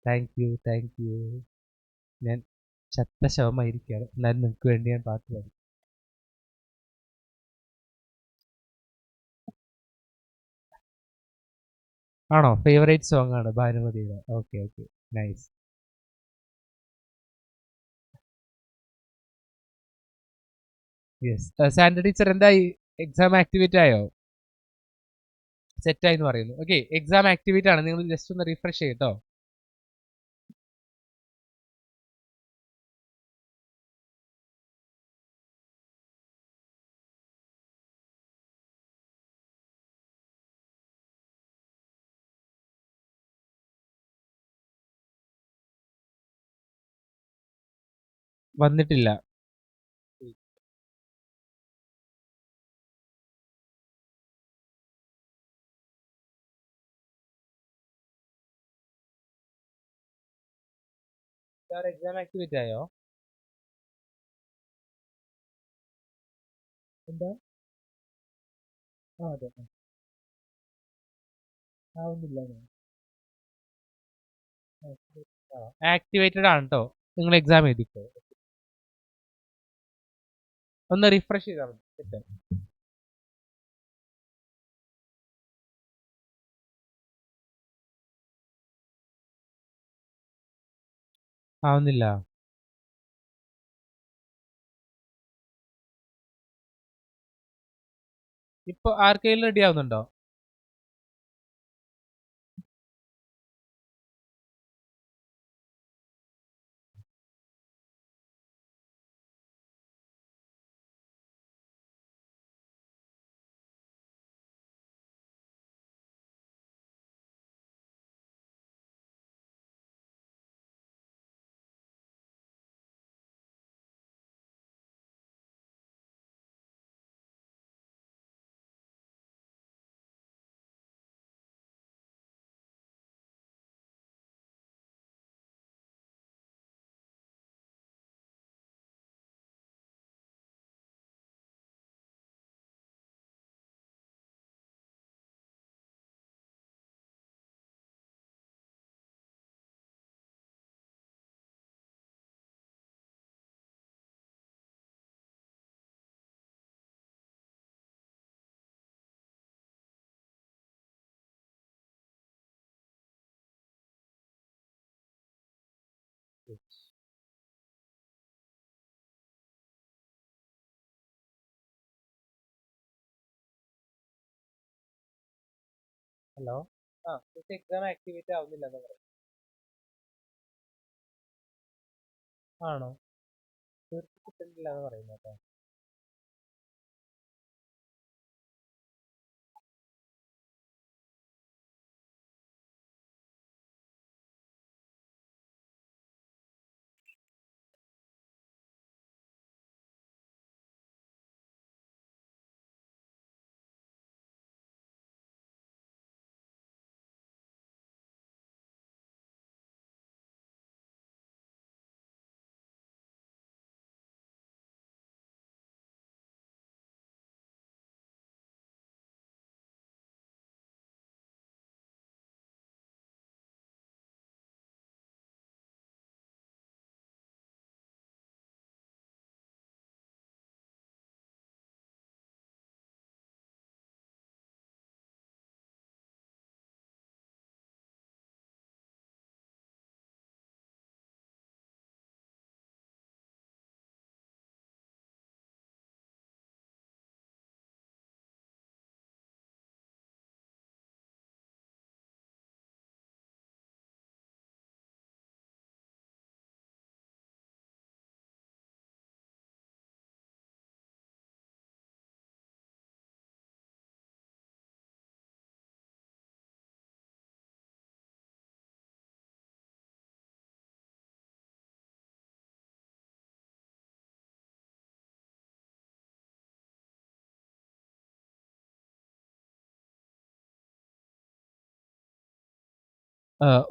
താങ്ക് യു ഞാൻ ചത്ത ശവമായിരിക്കുകയാണ് എന്നാലും നിങ്ങൾക്ക് വേണ്ടി ഞാൻ പാട്ട് പാടി ആണോ ഫേവറേറ്റ് സോങ് ആണ് ഭാനുമതിയുടെ ഓക്കെ ഓക്കെ നൈസ് യെസ് സാൻഡ ടീച്ചർ എന്തായി എക്സാം ആക്ടിവേറ്റ് ആയോ സെറ്റ് ആയി എന്ന് പറയുന്നു ഓക്കെ എക്സാം ആക്ടിവേറ്റ് ആണ് നിങ്ങൾ ജസ്റ്റ് ഒന്ന് റിഫ്രഷ് ചെയ്യട്ടോ വന്നിട്ടില്ല എക്സാം ആക്ടിവേറ്റ് ആയോ എന്താ ആ അതെ ആവുന്നില്ല ആക്ടിവേറ്റഡ് ആണ് കേട്ടോ നിങ്ങൾ എക്സാം എഴുതിക്കോ ഒന്ന് റിഫ്രഷ് ചെയ്താൽ മതി സെറ്റ് ആവുന്നില്ല ഇപ്പൊ ആർക്കെങ്കിലും റെഡി ആവുന്നുണ്ടോ ഹലോ ആ എക്സാം ആക്ടിവേറ്റ് ആവുന്നില്ല എന്ന് പറഞ്ഞു ആണോ തീർച്ചയായിട്ടും കിട്ടുന്നില്ല എന്ന് പറയുന്നു കേട്ടോ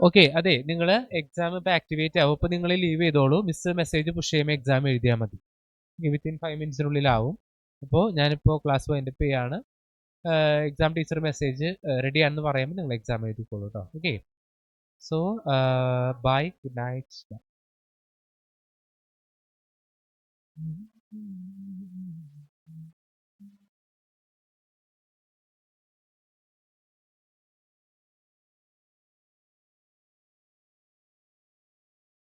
ഓക്കെ അതെ നിങ്ങൾ എക്സാം ഇപ്പോൾ ആക്ടിവേറ്റ് ആവും അപ്പോൾ നിങ്ങൾ ലീവ് ചെയ്തോളൂ മിസ് മെസ്സേജ് പുഷ് ചെയ്യുമ്പോൾ എക്സാം എഴുതിയാൽ മതി വിത്തിൻ 5 മിനിറ്റ്സിനുള്ളിലാവും അപ്പോൾ ഞാനിപ്പോൾ ക്ലാസ് വൈൻഡപ്പ് ചെയ്യാണ് എക്സാം ടീച്ചർ മെസ്സേജ് റെഡി ആണെന്ന് പറയുമ്പോൾ നിങ്ങൾ എക്സാം എഴുതിക്കോളൂ കേട്ടോ okay so bye good night